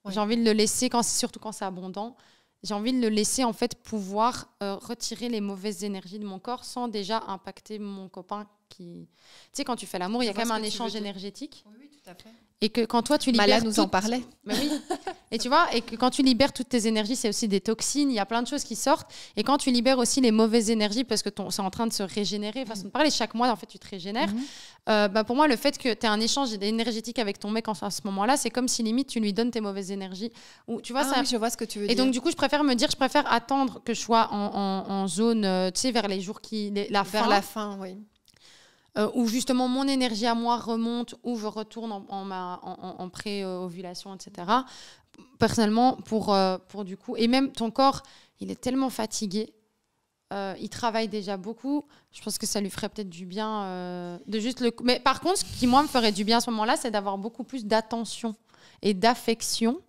J'ai envie de le laisser, surtout quand c'est abondant, j'ai envie de le laisser, en fait, pouvoir retirer les mauvaises énergies de mon corps sans déjà impacter mon copain qui... Tu sais, quand tu fais l'amour, il y a quand même un échange énergétique. Oui, tout à fait. Et que quand toi, tu libères... Là, nous en parlait. Mais oui. Et tu vois, et que quand tu libères toutes tes énergies, c'est aussi des toxines, il y a plein de choses qui sortent. Et quand tu libères aussi les mauvaises énergies, parce que c'est en train de se régénérer, façon de parler, chaque mois, en fait, tu te régénères. Pour moi, le fait que tu aies un échange énergétique avec ton mec à ce moment-là, c'est comme si limite, tu lui donnes tes mauvaises énergies. Ou, tu vois, oui, je vois ce que tu veux dire. Et donc, du coup, je préfère attendre que je sois en zone, tu sais, vers les jours vers la fin, oui. Où justement mon énergie à moi remonte, où je retourne en pré-ovulation, etc. Personnellement, pour du coup... Et même ton corps, il est tellement fatigué, il travaille déjà beaucoup, je pense que ça lui ferait peut-être du bien de juste le... Mais par contre, ce qui, moi, me ferait du bien à ce moment-là, c'est d'avoir beaucoup plus d'attention et d'affection.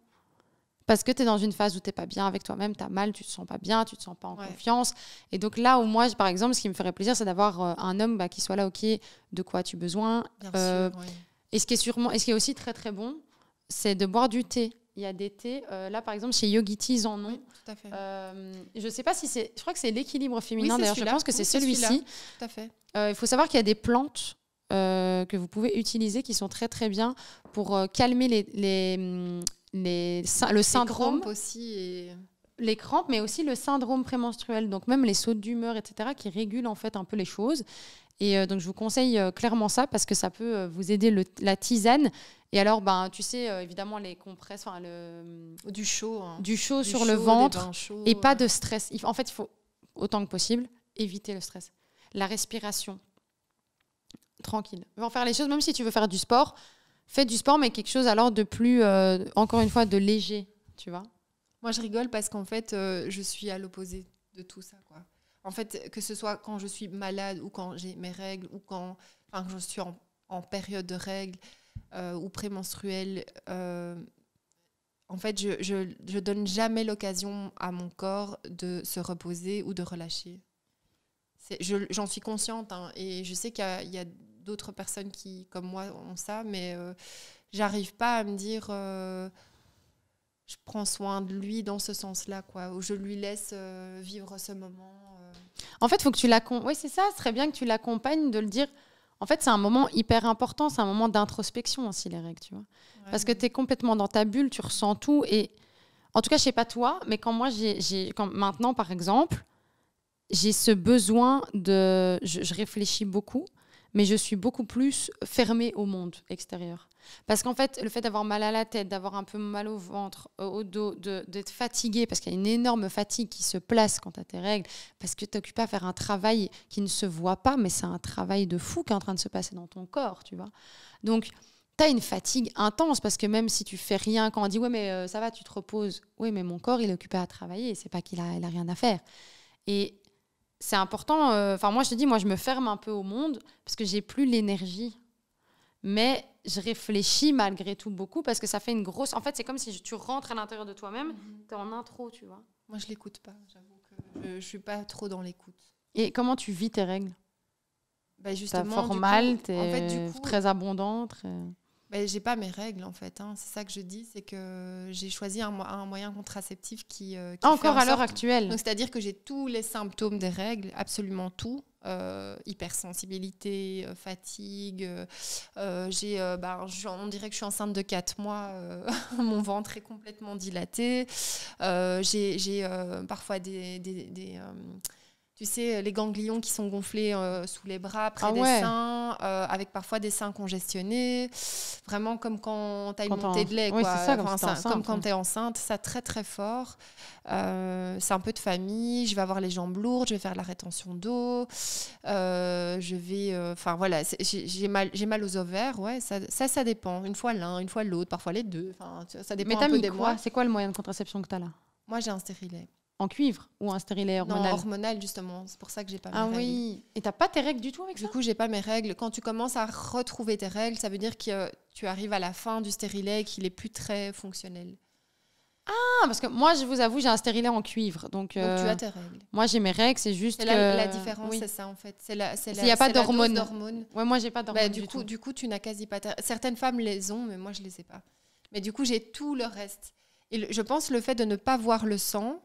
Parce que tu es dans une phase où tu n'es pas bien avec toi-même, tu as mal, tu te sens pas bien, tu te sens pas en confiance. Et donc là où moi, par exemple, ce qui me ferait plaisir, c'est d'avoir un homme qui soit là, ok, de quoi as-tu besoin. Bien sûr, Et ce qui est aussi très très bon, c'est de boire du thé. Il y a des thés, là par exemple chez Yogiti, ils en ont. Oui, tout à fait. Je sais pas si je crois que c'est l'équilibre féminin, d'ailleurs je pense que c'est celui-ci. Tout à fait. Il faut savoir qu'il y a des plantes que vous pouvez utiliser qui sont très très bien pour calmer le syndrome. Les crampes aussi. Les crampes, mais aussi le syndrome prémenstruel, donc même les sautes d'humeur, etc., qui régulent en fait un peu les choses. Et donc je vous conseille clairement ça parce que ça peut vous aider la tisane. Et alors, tu sais, évidemment, les compresses, du chaud sur le ventre et pas de stress. En fait, il faut, autant que possible, éviter le stress. La respiration, tranquille. Va en faire les choses, même si tu veux faire du sport, fais du sport, mais quelque chose alors de plus, encore une fois, de léger, tu vois. Moi, je rigole parce qu'en fait, je suis à l'opposé de tout ça, quoi. En fait, que ce soit quand je suis malade ou quand j'ai mes règles ou quand je suis en période de règles ou prémenstruelle, en fait, je donne jamais l'occasion à mon corps de se reposer ou de relâcher. J'en suis consciente, hein, et je sais qu'il y a d'autres personnes qui, comme moi, ont ça, mais j'arrive pas à me dire je prends soin de lui dans ce sens-là, quoi, où je lui laisse vivre ce moment. En fait, il faut que tu l'accompagnes. Oui, c'est ça, ce serait bien que tu l'accompagnes, de le dire. En fait, c'est un moment hyper important, c'est un moment d'introspection aussi, les règles, tu vois. Ouais, parce que tu es complètement dans ta bulle, tu ressens tout. Et en tout cas, je sais pas toi, mais quand moi, maintenant, par exemple, j'ai ce besoin de... Je réfléchis beaucoup, mais je suis beaucoup plus fermée au monde extérieur. Parce qu'en fait, le fait d'avoir mal à la tête, d'avoir un peu mal au ventre, au dos, d'être fatiguée, parce qu'il y a une énorme fatigue qui se place quand tu as tes règles, parce que tu es occupée à faire un travail qui ne se voit pas, mais c'est un travail de fou qui est en train de se passer dans ton corps, tu vois. Donc, tu as une fatigue intense, parce que même si tu fais rien, quand on dit « ouais, mais ça va, tu te reposes », oui, mais mon corps, il est occupé à travailler, c'est pas qu'il a rien à faire. Et c'est important, moi je te dis, moi je me ferme un peu au monde, parce que j'ai plus l'énergie. Mais je réfléchis malgré tout beaucoup parce que ça fait une grosse... En fait, c'est comme si tu rentres à l'intérieur de toi-même, tu es en intro, tu vois. Moi, je l'écoute pas, j'avoue que je suis pas trop dans l'écoute. Et comment tu vis tes règles ? Justement, t'as fort mal, t'es très abondante. J'ai pas mes règles, en fait. Hein. C'est ça que je dis, c'est que j'ai choisi un moyen contraceptif qui encore à l'heure actuelle. Donc, c'est-à-dire que j'ai tous les symptômes des règles, absolument tout. Hypersensibilité, fatigue, on dirait que je suis enceinte de 4 mois, mon ventre est complètement dilaté, j'ai parfois des Tu sais, les ganglions qui sont gonflés sous les bras, près des seins, avec parfois des seins congestionnés. Vraiment comme quand tu as une montée de lait. Oui, quoi. c'est ça, comme quand tu es enceinte, ça très très fort. C'est un peu de famille. Je vais avoir les jambes lourdes, je vais faire de la rétention d'eau. Je vais... Enfin voilà, j'ai mal aux ovaires. Ouais, ça dépend. Une fois l'un, une fois l'autre, parfois les deux. Ça dépend un peu des mois. C'est quoi le moyen de contraception que tu as là? Moi, j'ai un stérilet. En cuivre ou un stérilet hormonal? Non, hormonal justement, c'est pour ça que j'ai pas mes règles. Ah oui, et t'as pas tes règles du tout avec ça? Du coup, j'ai pas mes règles. Quand tu commences à retrouver tes règles, ça veut dire que tu arrives à la fin du stérilet et qu'il est plus très fonctionnel. Ah, parce que moi, je vous avoue, j'ai un stérilet en cuivre. Donc tu as tes règles. Moi, j'ai mes règles, c'est juste que... La différence, c'est ça en fait. Il n'y a pas d'hormones. Ouais, moi, j'ai pas d'hormones du coup, tu n'as quasi pas... Certaines femmes les ont, mais moi, je les ai pas. Mais du coup, j'ai tout le reste. Et je pense le fait de ne pas voir le sang...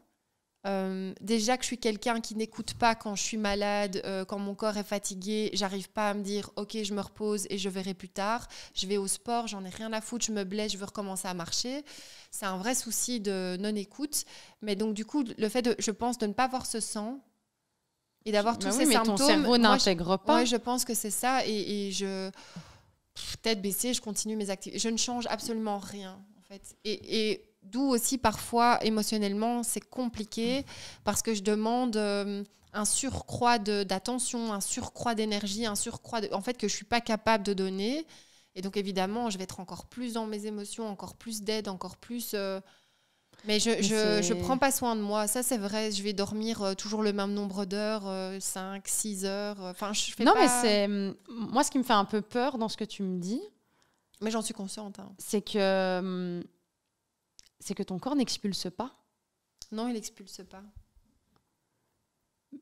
déjà que je suis quelqu'un qui n'écoute pas quand je suis malade, quand mon corps est fatigué, j'arrive pas à me dire ok, je me repose et je verrai plus tard, je vais au sport, j'en ai rien à foutre, je me blesse, je veux recommencer à marcher. C'est un vrai souci de non-écoute. Mais donc du coup, le fait je pense de ne pas voir ce sang et d'avoir tous ces symptômes, ton cerveau n'intègre pas. Ouais, je pense que c'est ça et je tête baissée, je continue mes activités, je ne change absolument rien en fait. Et d'où aussi parfois émotionnellement c'est compliqué parce que je demande un surcroît d'attention, un surcroît d'énergie, un surcroît en fait que je suis pas capable de donner. Et donc évidemment je vais être encore plus dans mes émotions, encore plus d'aide, encore plus mais je prends pas soin de moi, ça c'est vrai. Je vais dormir toujours le même nombre d'heures, 5, 6 heures, enfin je fais mais c'est moi ce qui me fait un peu peur dans ce que tu me dis, mais j'en suis consciente, hein. C'est que ton corps n'expulse pas. Non, il n'expulse pas.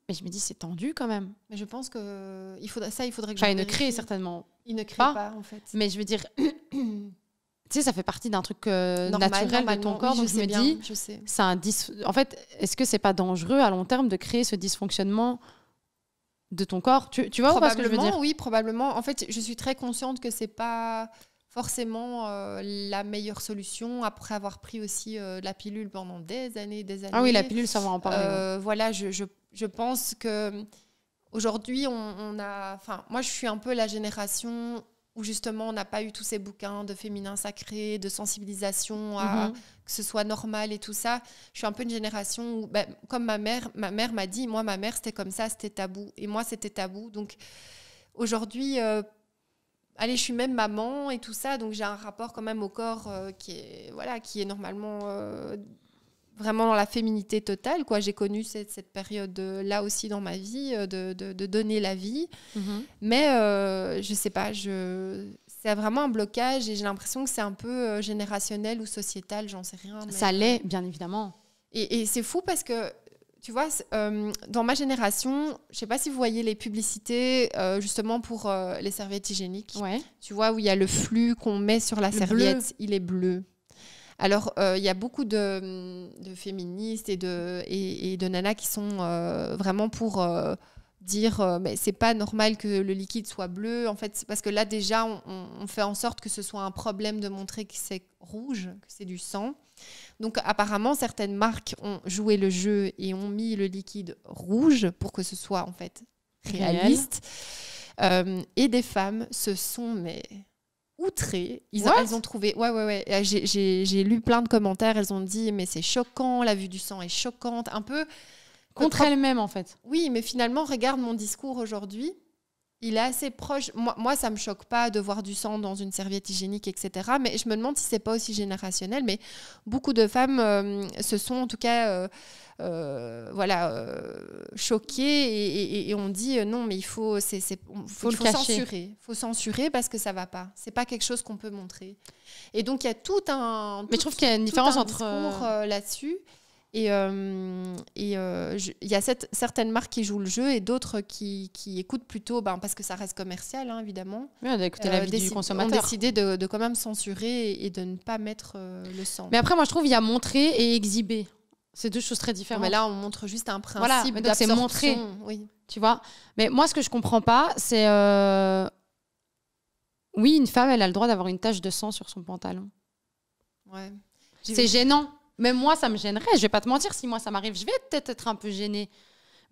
Mais je me dis, c'est tendu quand même. Mais je pense qu'il faudrait que il ne crée certainement. Il ne crée pas, en fait. Mais je veux dire, tu sais, ça fait partie d'un truc naturel de ton corps. Oui, donc je me dis, c'est en fait, est-ce que c'est pas dangereux à long terme de créer ce dysfonctionnement de ton corps? Tu vois ou pas ce que je veux dire? Oui, probablement. En fait, je suis très consciente que c'est pas forcément la meilleure solution après avoir pris aussi la pilule pendant des années. Ah oui, la pilule, ça va en parler. Voilà, je pense que aujourd'hui on a, enfin moi je suis un peu la génération où justement on n'a pas eu tous ces bouquins de féminin sacré, de sensibilisation à que ce soit normal et tout ça. Je suis un peu une génération où, comme ma mère m'a dit, moi ma mère c'était comme ça, c'était tabou et moi c'était tabou. Donc aujourd'hui allez, je suis même maman et tout ça, donc j'ai un rapport quand même au corps qui est normalement vraiment dans la féminité totale, quoi. J'ai connu cette période-là aussi dans ma vie, de donner la vie. Mais je sais pas, c'est vraiment un blocage et j'ai l'impression que c'est un peu générationnel ou sociétal, j'en sais rien. Mais... Ça l'est, bien évidemment. Et c'est fou parce que tu vois, dans ma génération, je ne sais pas si vous voyez les publicités justement pour les serviettes hygiéniques. Ouais. Tu vois, où il y a le flux qu'on met sur la serviette, il est bleu. Alors, il y a beaucoup de féministes et de nanas qui sont vraiment pour dire mais c'est pas normal que le liquide soit bleu. En fait, c'est parce que là, déjà, on fait en sorte que ce soit un problème de montrer que c'est rouge, que c'est du sang. Donc apparemment, certaines marques ont joué le jeu et ont mis le liquide rouge pour que ce soit en fait réaliste. Et des femmes se sont outrées. Elles ont trouvé... Ouais. J'ai lu plein de commentaires. Elles ont dit mais c'est choquant, la vue du sang est choquante. Un peu... Contre elles-mêmes en fait. Oui, mais finalement, regarde mon discours aujourd'hui. Il est assez proche. Moi, ça me choque pas de voir du sang dans une serviette hygiénique, etc. Mais je me demande si c'est pas aussi générationnel. Mais beaucoup de femmes se sont en tout cas choquées et on dit non, mais il faut censurer. Faut censurer parce que ça va pas. C'est pas quelque chose qu'on peut montrer. Et donc il y a mais je trouve qu'il y a une différence entre là-dessus. Et il y a certaines marques qui jouent le jeu et d'autres qui écoutent plutôt parce que ça reste commercial, hein, évidemment. Oui, d'écouter l'avis du consommateur. Ont décidé de quand même censurer et de ne pas mettre le sang. Mais après, moi, je trouve qu'il y a montrer et exhiber. C'est deux choses très différentes. Mais là, on montre juste un principe d'absorption. C'est montrer, oui. Tu vois. Mais moi, ce que je comprends pas, c'est... Oui, une femme, elle a le droit d'avoir une tache de sang sur son pantalon. Ouais. C'est gênant. Même moi, ça me gênerait. Je vais pas te mentir, si moi ça m'arrive, je vais peut-être être un peu gênée.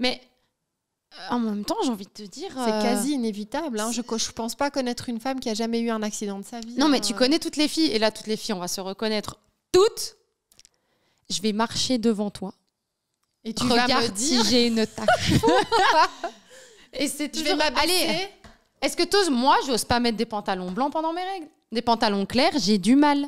Mais En même temps, j'ai envie de te dire... C'est quasi inévitable. Hein. Je pense pas connaître une femme qui a jamais eu un accident de sa vie. Non, mais tu connais toutes les filles. Et là, toutes les filles, on va se reconnaître toutes. Je vais marcher devant toi. Et tu vas me dire... si j'ai une tache. Et c'est toujours... Je vais m'abaisser. Allez, est-ce que t'oses... Moi, j'ose pas mettre des pantalons blancs pendant mes règles. Des pantalons clairs, j'ai du mal.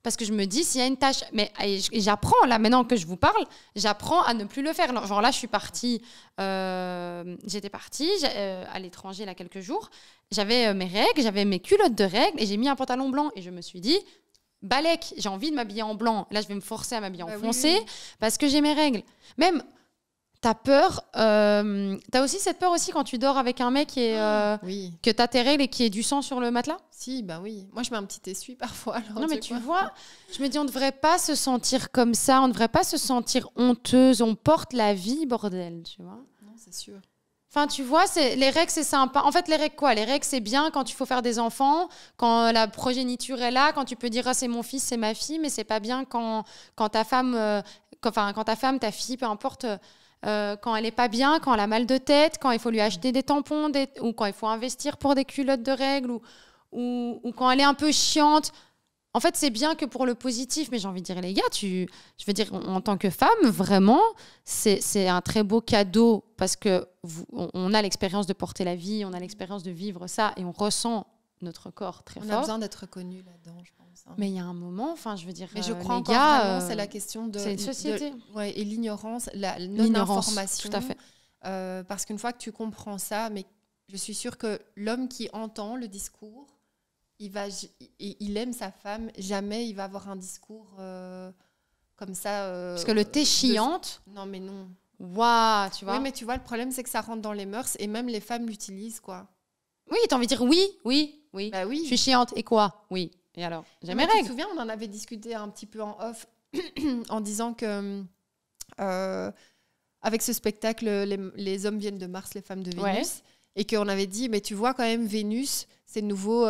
Parce que je me dis, s'il y a une tache... Mais et j'apprends, là, maintenant que je vous parle, j'apprends à ne plus le faire. Genre là, je suis partie... j'étais partie à l'étranger, là, quelques jours. J'avais mes règles, j'avais mes culottes de règles et j'ai mis un pantalon blanc. Et je me suis dit... Balek, j'ai envie de m'habiller en blanc. Là, je vais me forcer à m'habiller en foncé parce que j'ai mes règles. Même, t'as peur. T'as aussi cette peur aussi quand tu dors avec un mec et que t'as tes règles et qu'il y ait du sang sur le matelas. Si, bah oui. Moi, je mets un petit essuie parfois. Alors non, mais tu vois, je me dis, on ne devrait pas se sentir comme ça. On ne devrait pas se sentir honteuse. On porte la vie, bordel, tu vois. Non, c'est sûr. Enfin, tu vois, les règles, c'est sympa. En fait, les règles, quoi? Les règles, c'est bien quand il faut faire des enfants, quand la progéniture est là, quand tu peux dire ah, c'est mon fils, c'est ma fille, mais c'est pas bien quand ta femme, quand ta femme, ta fille, peu importe, quand elle est pas bien, quand elle a mal de tête, quand il faut lui acheter des tampons, ou quand il faut investir pour des culottes de règles, ou quand elle est un peu chiante. En fait, c'est bien que pour le positif, mais j'ai envie de dire, les gars, je veux dire, en tant que femme, vraiment, c'est un très beau cadeau parce que on a l'expérience de porter la vie, on a l'expérience de vivre ça et on ressent notre corps très fort. On a besoin d'être reconnu là-dedans, je pense. Hein. Mais il y a un moment, enfin, je veux dire, mais je crois encore gars, vraiment, c'est la question de... C'est une société. Et l'ignorance, la non-information. Tout à fait. Parce qu'une fois que tu comprends ça, mais je suis sûre que l'homme qui entend le discours, il aime sa femme, jamais il va avoir un discours comme ça. Parce que le thé chiante. Non, mais non. Waouh, tu vois. Oui, mais tu vois, le problème, c'est que ça rentre dans les mœurs et même les femmes l'utilisent, quoi. Oui, t'as envie de dire oui. Bah oui. Je suis chiante. Et quoi? Oui. Et alors? J'ai mes règles. Tu te souviens, on en avait discuté un petit peu en off en disant que avec ce spectacle, les hommes viennent de Mars, les femmes de Vénus. Ouais. Et qu'on avait dit, mais tu vois quand même Vénus, c'est nouveau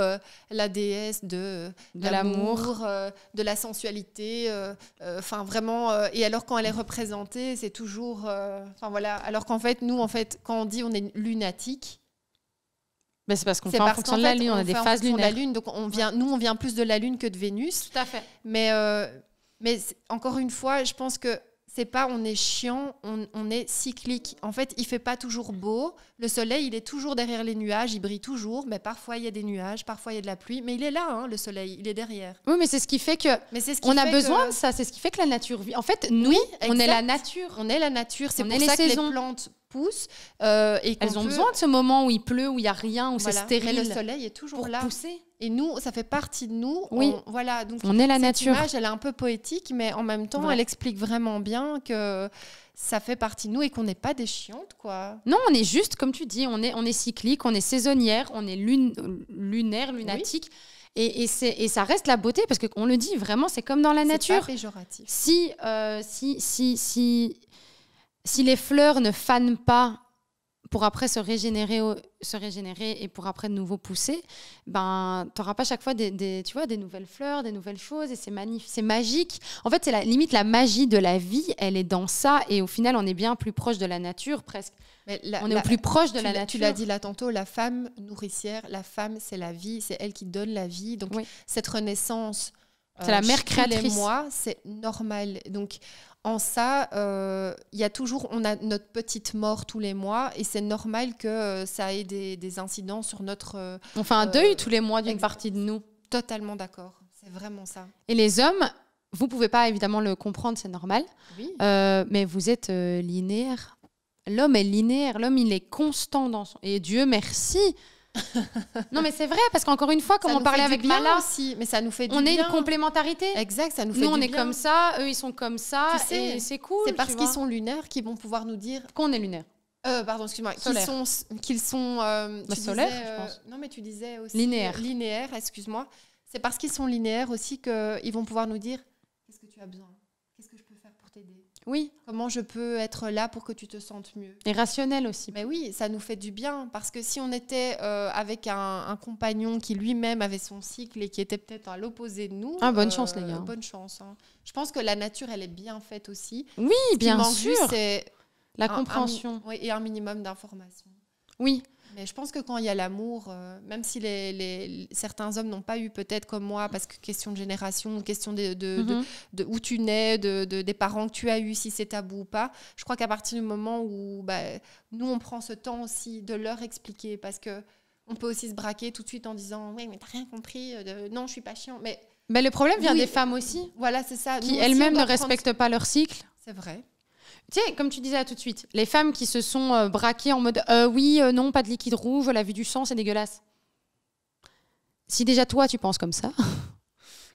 la déesse de l'amour, de la sensualité. Enfin, vraiment. Et alors, quand elle est représentée, c'est toujours... Enfin, voilà. Alors qu'en fait, nous, quand on dit on est lunatique... Ben, c'est parce qu'on fait en fonction de la Lune, on a des phases lunaires. De la Lune, donc on vient plus de la Lune que de Vénus. Tout à fait. Mais encore une fois, je pense que c'est pas on est chiant, on est cyclique. En fait, il fait pas toujours beau. Le soleil, il est toujours derrière les nuages, il brille toujours. Mais parfois, il y a des nuages, parfois, il y a de la pluie. Mais il est là, hein, le soleil, il est derrière. Oui, mais c'est ce qui fait que on a besoin de ça. C'est ce qui fait que la nature vit. En fait, nous, on est la nature. On est la nature. C'est pour ça que les plantes poussent. Et elles ont besoin de ce moment où il pleut, où il n'y a rien, où c'est stérile. Mais le soleil est toujours là. Pousser. Et nous, ça fait partie de nous. Oui. Voilà, donc on est la nature. Cette image, elle est un peu poétique, mais en même temps, elle explique vraiment bien que ça fait partie de nous et qu'on n'est pas des chiantes, quoi. Non, on est juste, comme tu dis, on est cyclique, on est saisonnière, on est lunaire, lunatique. Oui. Et ça reste la beauté, parce qu'on le dit, vraiment, c'est comme dans la nature. C'est pas péjoratif. Si les fleurs ne fanent pas pour après se régénérer et pour après de nouveau pousser, ben, tu n'auras pas chaque fois des nouvelles fleurs, des nouvelles choses, et c'est magnifique, c'est magique. En fait, c'est limite la magie de la vie, elle est dans ça, et au final, on est bien plus proche de la nature, presque. On est au plus proche de la nature. Tu l'as dit là tantôt, la femme nourricière, la femme, c'est la vie, c'est elle qui donne la vie. Donc, cette renaissance, c'est la mère créatrice. Moi, c'est normal. Donc, en ça, on a notre petite mort tous les mois et c'est normal que ça ait des incidents sur notre... on fait un deuil tous les mois d'une partie de nous. Totalement d'accord, c'est vraiment ça. Et les hommes, vous ne pouvez pas évidemment le comprendre, c'est normal, mais vous êtes linéaire. L'homme est linéaire, l'homme il est constant dans son... Et Dieu merci. Non mais c'est vrai, parce qu'encore une fois, comme on parlait avec Mala aussi, mais ça nous fait du bien. On est une complémentarité. Exact, ça nous fait du bien. Nous on est comme ça, eux ils sont comme ça, et c'est cool. C'est parce qu'ils sont lunaires qu'ils vont pouvoir nous dire qu'on est lunaire. Pardon, excuse-moi. Qu'ils sont solaire, je pense. Non mais tu disais aussi linéaire, excuse-moi. C'est parce qu'ils sont linéaires aussi qu'ils vont pouvoir nous dire qu'est-ce que tu as besoin, qu'est-ce que je peux faire pour t'aider. Oui. Comment je peux être là pour que tu te sentes mieux. Et rationnel aussi. Mais oui, ça nous fait du bien. Parce que si on était avec un compagnon qui lui-même avait son cycle et qui était peut-être à l'opposé de nous... bonne chance, les gars. Bonne chance. Hein. Je pense que la nature, elle est bien faite aussi. Oui, bien sûr. C'est La compréhension. Oui, et un minimum d'information. Oui. Mais je pense que quand il y a l'amour, même si certains hommes n'ont pas eu peut-être comme moi, parce que question de génération, question de où tu nais, des parents que tu as eus, si c'est tabou ou pas, je crois qu'à partir du moment où nous, on prend ce temps aussi de leur expliquer, parce qu'on peut aussi se braquer tout de suite en disant « Oui, mais t'as rien compris, non, je suis pas chiant. » Mais le problème vient des femmes aussi. Voilà, c'est ça. Qui elles-mêmes ne respectent pas leur cycle. C'est vrai. Tu sais, comme tu disais tout de suite, les femmes qui se sont braquées en mode non, pas de liquide rouge, la vue du sang, c'est dégueulasse. Si déjà toi, tu penses comme ça,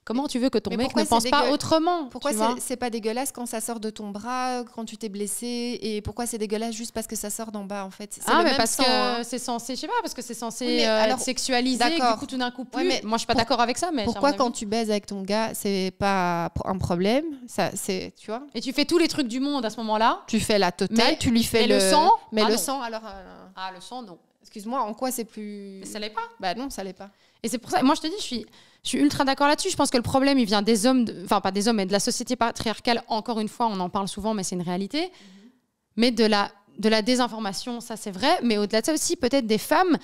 comment tu veux que ton mec ne pense pas autrement? Pourquoi c'est pas dégueulasse quand ça sort de ton bras, quand tu t'es blessé? Et pourquoi c'est dégueulasse juste parce que ça sort d'en bas, en fait? Parce que c'est censé, je sais pas, parce que c'est censé être sexualisé, du coup tout d'un coup plus. Moi, je suis pas d'accord avec ça. Mais pourquoi quand tu baises avec ton gars, c'est pas un problème? Ça, tu vois? Et tu fais tous les trucs du monde à ce moment-là. Tu fais la totale, tu lui fais le sang. Mais le sang, alors... le sang, non. Excuse-moi, en quoi c'est plus... Mais ça l'est pas. Bah non, ça l'est pas. Et c'est pour ça, moi je te dis, je suis ultra d'accord là-dessus. Je pense que le problème, il vient des hommes, enfin pas des hommes, mais de la société patriarcale. Encore une fois, on en parle souvent, mais c'est une réalité. Mais de la désinformation, ça c'est vrai. Mais au-delà de ça aussi, peut-être des femmes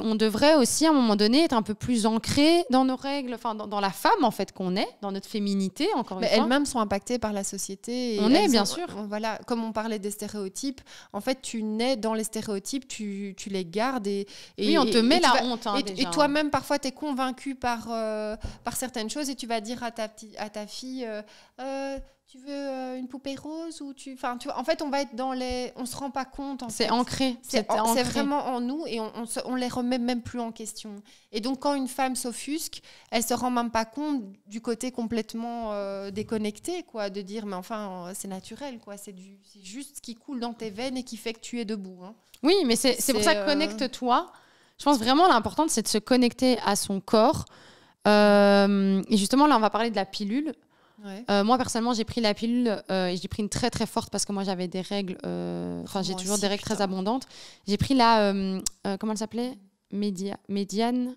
on devrait aussi à un moment donné être un peu plus ancrées dans nos règles, enfin dans la femme en fait qu'on est, dans notre féminité, encore une fois. Elles-mêmes sont impactées par la société. Et bien sûr. Voilà, comme on parlait des stéréotypes, en fait tu nais dans les stéréotypes, tu les gardes oui, on te met la honte. Et toi-même, parfois, tu es convaincu par certaines choses et tu vas dire à ta fille... tu veux une poupée rose ou tu vois, en fait on va être on se rend pas compte c'est ancré, c'est vraiment en nous et on les remet même plus en question. Et donc quand une femme s'offusque, elle se rend même pas compte du côté complètement déconnecté, quoi, de dire mais enfin c'est naturel, quoi, c'est juste ce qui coule dans tes veines et qui fait que tu es debout, hein. Oui, mais c'est pour ça que connecte-toi. Je pense vraiment l'important c'est de se connecter à son corps. Et justement là on va parler de la pilule. Ouais. Moi personnellement j'ai pris la pilule et j'ai pris une très très forte parce que moi j'avais des règles j'ai toujours des règles très abondantes. J'ai pris la comment elle s'appelait, Médiane.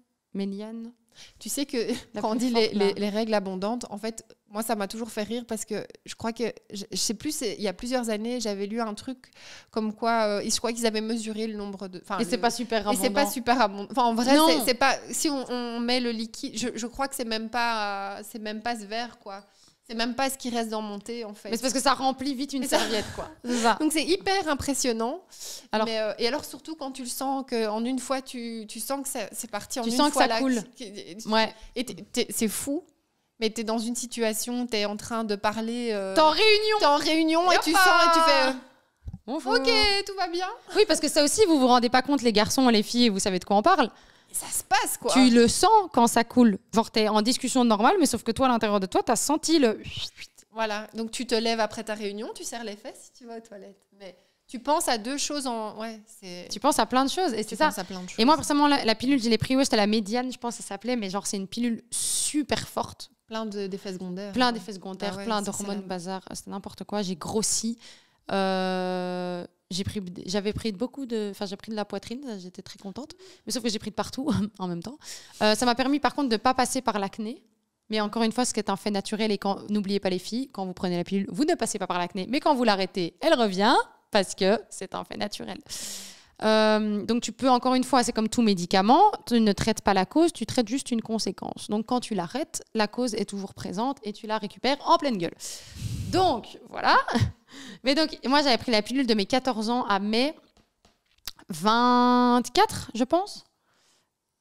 Tu sais que quand on dit les règles abondantes, en fait moi ça m'a toujours fait rire parce que je crois que je sais plus, il y a plusieurs années j'avais lu un truc comme quoi je crois qu'ils avaient mesuré le nombre de c'est pas super abondant. Et c'est pas super abondant. Enfin en vrai c'est pas, si on met le liquide, je crois que c'est même pas ce verre, quoi. C'est même pas ce qui reste dans mon thé, en fait. Mais c'est parce que ça remplit vite une serviette, quoi. C'est ça. Donc c'est hyper impressionnant. Alors, et alors surtout quand tu le sens qu'en une fois, tu sens que c'est parti en une fois. Tu sens que ça coule. Ouais. Et c'est fou. Mais t'es dans une situation, t'es en train de parler... T'es en réunion. Et tu sens et tu fais... Ok, tout va bien. Oui, parce que ça aussi, vous vous rendez pas compte, les garçons et les filles, vous savez de quoi on parle. Ça se passe, quoi. Tu le sens quand ça coule. Genre, t'es en discussion normale, mais sauf que toi, à l'intérieur de toi, t'as senti le... Voilà. Donc, tu te lèves après ta réunion, tu serres les fesses si tu vas aux toilettes. Mais tu penses à deux choses Tu penses à plein de choses. Et c'est ça. Et moi, personnellement, la pilule, je l'ai pris, c'était la Médiane, je pense que ça s'appelait, mais genre, c'est une pilule super forte. Plein d'effets secondaires. Plein d'effets secondaires, plein d'hormones, bazar. C'était n'importe quoi. J'ai grossi. J'ai pris de la poitrine, j'étais très contente, mais sauf que j'ai pris de partout en même temps. Ça m'a permis par contre de ne pas passer par l'acné, mais encore une fois, ce qui est un fait naturel, et n'oubliez pas les filles, quand vous prenez la pilule, vous ne passez pas par l'acné, mais quand vous l'arrêtez, elle revient, parce que c'est un fait naturel. Donc tu peux, encore une fois, c'est comme tout médicament, tu ne traites pas la cause, tu traites juste une conséquence. Donc quand tu l'arrêtes, la cause est toujours présente et tu la récupères en pleine gueule. Donc voilà. Mais donc moi j'avais pris la pilule de mes 14 ans à mai 24, je pense.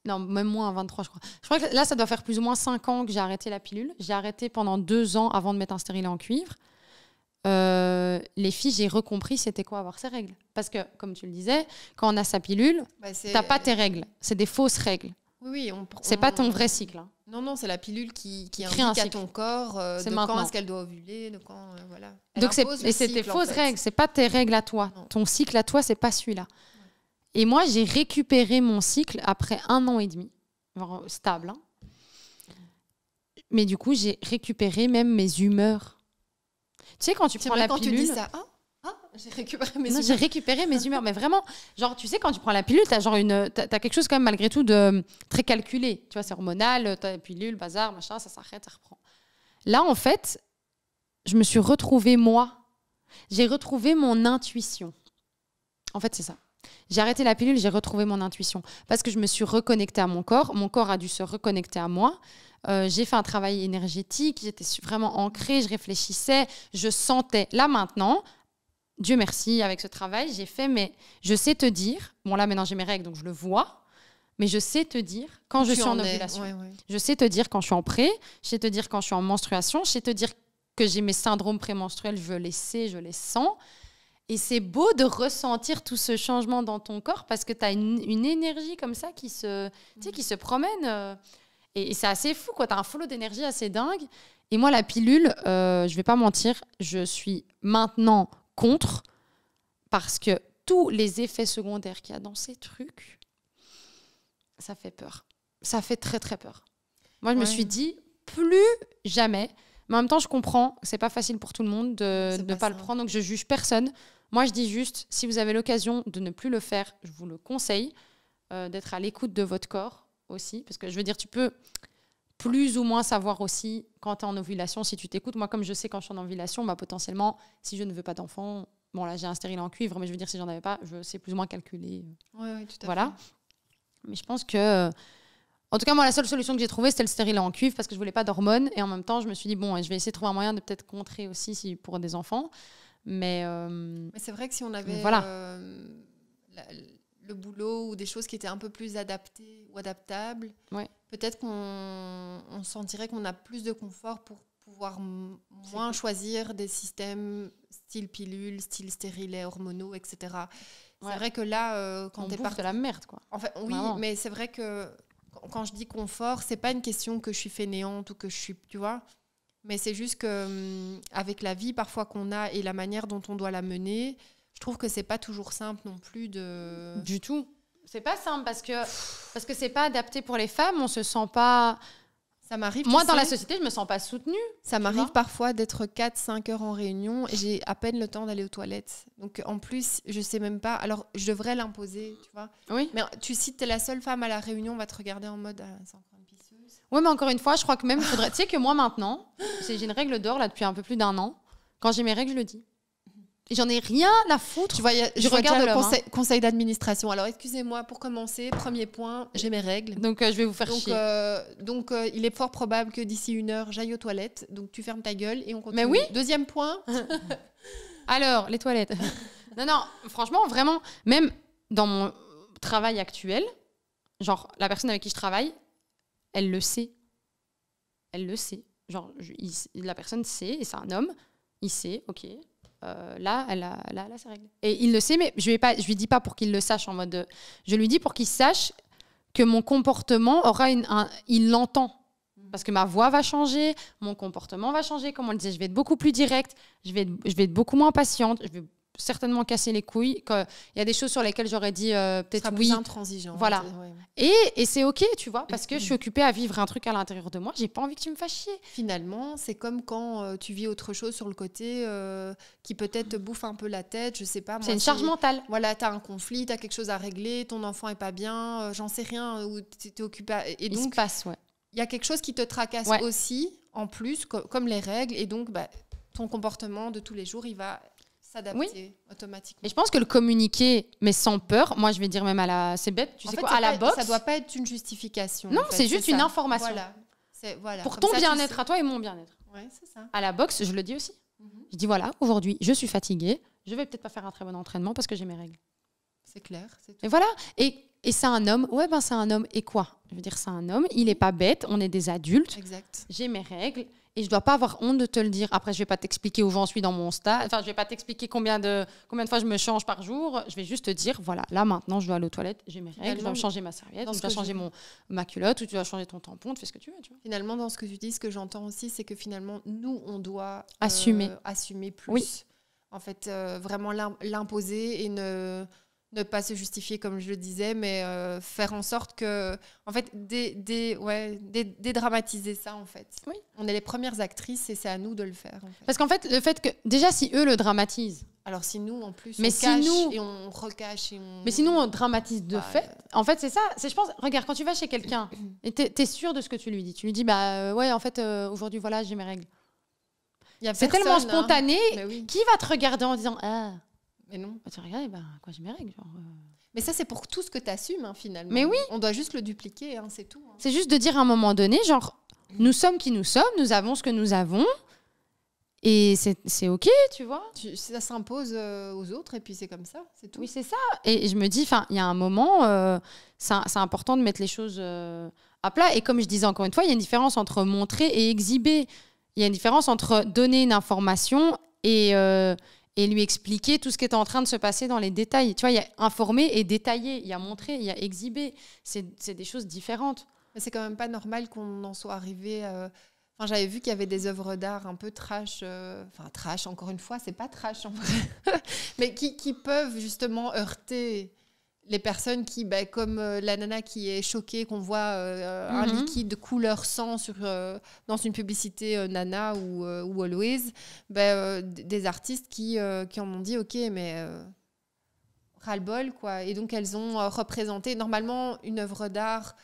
Non, même moins, 23 je crois. Je crois que là ça doit faire plus ou moins 5 ans que j'ai arrêté la pilule. J'ai arrêté pendant 2 ans avant de mettre un stérilet en cuivre. Les filles, j'ai recompris c'était quoi avoir ses règles. Parce que, comme tu le disais, quand on a sa pilule, t'as pas tes règles. C'est des fausses règles. Oui, c'est pas ton vrai cycle. Hein. Non, c'est la pilule qui indique à ton corps quand est-ce qu'elle doit ovuler, de quand, voilà. Donc c'est tes fausses règles, c'est pas tes règles à toi. Non. Ton cycle à toi, c'est pas celui-là. Ouais. Et moi, j'ai récupéré mon cycle après 1 an et demi, genre stable. Hein. Mais du coup, j'ai récupéré même mes humeurs. Tu sais, quand tu prends la pilule... tu dis ça, j'ai récupéré mes humeurs. J'ai récupéré mes humeurs, mais vraiment, genre, tu sais, quand tu prends la pilule, t'as quelque chose quand même malgré tout de très calculé. Tu vois, c'est hormonal, t'as la pilule, bazar, machin, ça s'arrête, ça reprend. Là, en fait, je me suis retrouvée moi. J'ai retrouvé mon intuition. En fait, c'est ça. J'ai arrêté la pilule, j'ai retrouvé mon intuition. Parce que je me suis reconnectée à mon corps. Mon corps a dû se reconnecter à moi. J'ai fait un travail énergétique. J'étais vraiment ancrée, je réfléchissais, je sentais. Là, maintenant, Dieu merci, avec ce travail, j'ai fait, mais je sais te dire, bon là, maintenant, j'ai mes règles, donc je le vois, mais je sais te dire quand je suis en ovulation. Ouais. Je sais te dire quand je suis en pré, je sais te dire quand je suis en menstruation, je sais te dire que j'ai mes syndromes prémenstruels, je les sais, je les sens. Et c'est beau de ressentir tout ce changement dans ton corps parce que tu as une énergie comme ça qui se promène. Et c'est assez fou, quoi. Tu as un flot d'énergie assez dingue. Et moi, la pilule, je vais pas mentir, je suis maintenant contre parce que tous les effets secondaires qu'il y a dans ces trucs, ça fait peur. Ça fait très, très peur. Moi, je me suis dit, plus jamais. Mais en même temps, je comprends que c'est pas facile pour tout le monde de ne pas le prendre, donc je juge personne. Moi, je dis juste, si vous avez l'occasion de ne plus le faire, je vous le conseille, d'être à l'écoute de votre corps aussi. Parce que je veux dire, tu peux plus ou moins savoir aussi quand tu es en ovulation, si tu t'écoutes. Moi, comme je sais quand je suis en ovulation, bah, potentiellement, si je ne veux pas d'enfant, bon là, j'ai un stérilet en cuivre, mais je veux dire, si j'en avais pas, je sais plus ou moins calculer. Oui, tout à fait. Mais je pense que... En tout cas, moi, la seule solution que j'ai trouvée, c'était le stérilet en cuivre parce que je voulais pas d'hormones. Et en même temps, je me suis dit, bon, je vais essayer de trouver un moyen de peut-être contrer aussi pour des enfants. Mais c'est vrai que si on avait le boulot ou des choses qui étaient un peu plus adaptées ou adaptables, peut-être qu'on sentirait qu'on a plus de confort pour pouvoir moins choisir des systèmes style pilule, style stérilet, hormonaux, etc. C'est vrai que là, quand t'es parti de la merde, quoi. En fait, oui, vraiment. Mais c'est vrai que quand je dis confort, c'est pas une question que je suis fainéante ou que je suis, tu vois. Mais c'est juste que avec la vie parfois qu'on a et la manière dont on doit la mener, je trouve que c'est pas toujours simple non plus de... Du tout. C'est pas simple parce que c'est pas adapté pour les femmes, on se sent pas... Ça m'arrive. Moi, dans la société, je me sens pas soutenue. Ça m'arrive parfois d'être 4-5 heures en réunion et j'ai à peine le temps d'aller aux toilettes. Donc, en plus, je sais même pas. Alors, je devrais l'imposer, tu vois. Oui. Mais si tu es la seule femme à la réunion, on va te regarder en mode c'est encore une pisseuse. Oui, mais encore une fois, je crois que même il faudrait... Tu sais que moi, maintenant, j'ai une règle d'or là depuis un peu plus d'1 an. Quand j'ai mes règles, je le dis. Et j'en ai rien à foutre. Tu vois, je regarde le conseil d'administration. Alors, excusez-moi, pour commencer, premier point, j'ai mes règles. Donc, je vais vous faire chier. Donc, il est fort probable que d'ici 1 heure, j'aille aux toilettes. Donc, tu fermes ta gueule et on continue. Mais oui. Deuxième point. Alors, les toilettes. Non, franchement, vraiment, même dans mon travail actuel, genre, la personne avec qui je travaille, elle le sait. Elle le sait. Genre, la personne sait, et c'est un homme, il sait, ok... là, elle a ses règles. Et il le sait, mais je lui dis pas pour qu'il le sache en mode... je lui dis pour qu'il sache que mon comportement aura il l'entend. Parce que ma voix va changer, mon comportement va changer. Comme on le disait, je vais être beaucoup plus directe, je vais être beaucoup moins patiente, je vais certainement casser les couilles. Il y a des choses sur lesquelles j'aurais dit peut-être oui. Intransigeant. Voilà. Ouais. Et c'est OK, tu vois, parce que je suis occupée à vivre un truc à l'intérieur de moi. J'ai pas envie que tu me fasses chier. Finalement, c'est comme quand tu vis autre chose sur le côté qui peut-être te bouffe un peu la tête, je sais pas. C'est une charge mentale. Voilà, t'as un conflit, t'as quelque chose à régler, ton enfant est pas bien, j'en sais rien, ou t'es occupée. Et donc, il se passe, ouais. Il y a quelque chose qui te tracasse aussi, en plus, comme les règles, et donc ton comportement de tous les jours, il va s'adapter automatiquement. Et je pense que le communiquer, mais sans peur, moi je vais dire même c'est bête, tu sais quoi, à la boxe. Ça doit pas être une justification. Non, c'est juste une information. Voilà. Pour ton bien-être à toi et mon bien-être. Ouais, c'est ça. À la boxe, je le dis aussi. Je dis voilà, aujourd'hui, je suis fatiguée, je vais peut-être pas faire un très bon entraînement parce que j'ai mes règles. C'est clair. C'est tout. Et voilà. Et c'est un homme. Ouais, ben c'est un homme. Et quoi? Je veux dire, c'est un homme. Il est pas bête. On est des adultes. Exact. J'ai mes règles. Et je dois pas avoir honte de te le dire. Après, je vais pas t'expliquer où j'en suis dans mon stade. Enfin, je vais pas t'expliquer combien de fois je me change par jour. Je vais juste te dire, voilà, là, maintenant, je dois aller aux toilettes. J'ai mes règles. Je dois me changer ma serviette. Je dois changer ma culotte. Ou tu dois changer ton tampon. Tu fais ce que tu veux. Tu vois. Finalement, dans ce que tu dis, ce que j'entends aussi, c'est que finalement, nous, on doit assumer plus. Oui. En fait, vraiment l'imposer et ne pas se justifier comme je le disais, mais faire en sorte que, en fait, dédramatiser ça, en fait. Oui. On est les premières actrices et c'est à nous de le faire. En fait. Parce qu'en fait, le fait que, déjà, si eux le dramatisent. Alors, si nous, en plus, mais on cache et on recache. Mais sinon, on dramatise de fait. En fait, c'est ça. Je pense, regarde, quand tu vas chez quelqu'un et t'es sûr de ce que tu lui dis, ouais, en fait, aujourd'hui, voilà, j'ai mes règles. C'est tellement spontané. Oui. Qui va te regarder en disant ah, mais non. Tu regardes, quoi, j'ai mes règles. Mais ça, c'est pour tout ce que tu assumes, finalement. Mais oui. On doit juste le dupliquer, c'est tout. C'est juste de dire à un moment donné, genre, nous sommes qui nous sommes, nous avons ce que nous avons. Et c'est OK, tu vois. Ça s'impose aux autres et puis c'est comme ça, c'est tout. Oui, c'est ça. Et je me dis, il y a un moment, c'est important de mettre les choses à plat. Et comme je disais encore une fois, il y a une différence entre montrer et exhiber. Il y a une différence entre donner une information et lui expliquer tout ce qui est en train de se passer dans les détails. Tu vois, il y a informer et détailler. Il y a montrer, il y a exhiber. C'est des choses différentes. Mais c'est quand même pas normal qu'on en soit arrivé... j'avais vu qu'il y avait des œuvres d'art un peu trash, trash, encore une fois, c'est pas trash en vrai, mais qui peuvent justement heurter les personnes qui, comme la nana qui est choquée qu'on voit un liquide de couleur sang dans une publicité Nana ou Always, des artistes qui en ont dit ok, mais ras-le-bol, quoi. Et donc elles ont représenté normalement une œuvre d'art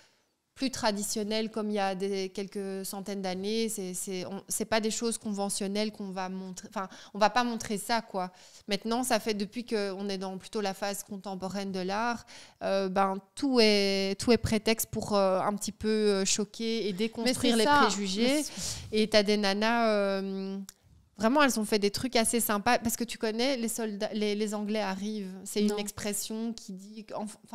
plus traditionnelle comme il y a quelques centaines d'années. C'est pas des choses conventionnelles qu'on va montrer. Enfin, on va pas montrer ça, quoi. Maintenant, ça fait depuis qu'on est dans plutôt la phase contemporaine de l'art, tout est prétexte pour un petit peu choquer et déconstruire les préjugés. Et t'as des nanas... Vraiment, elles ont fait des trucs assez sympas parce que tu connais les Anglais arrivent. C'est une expression qui dit,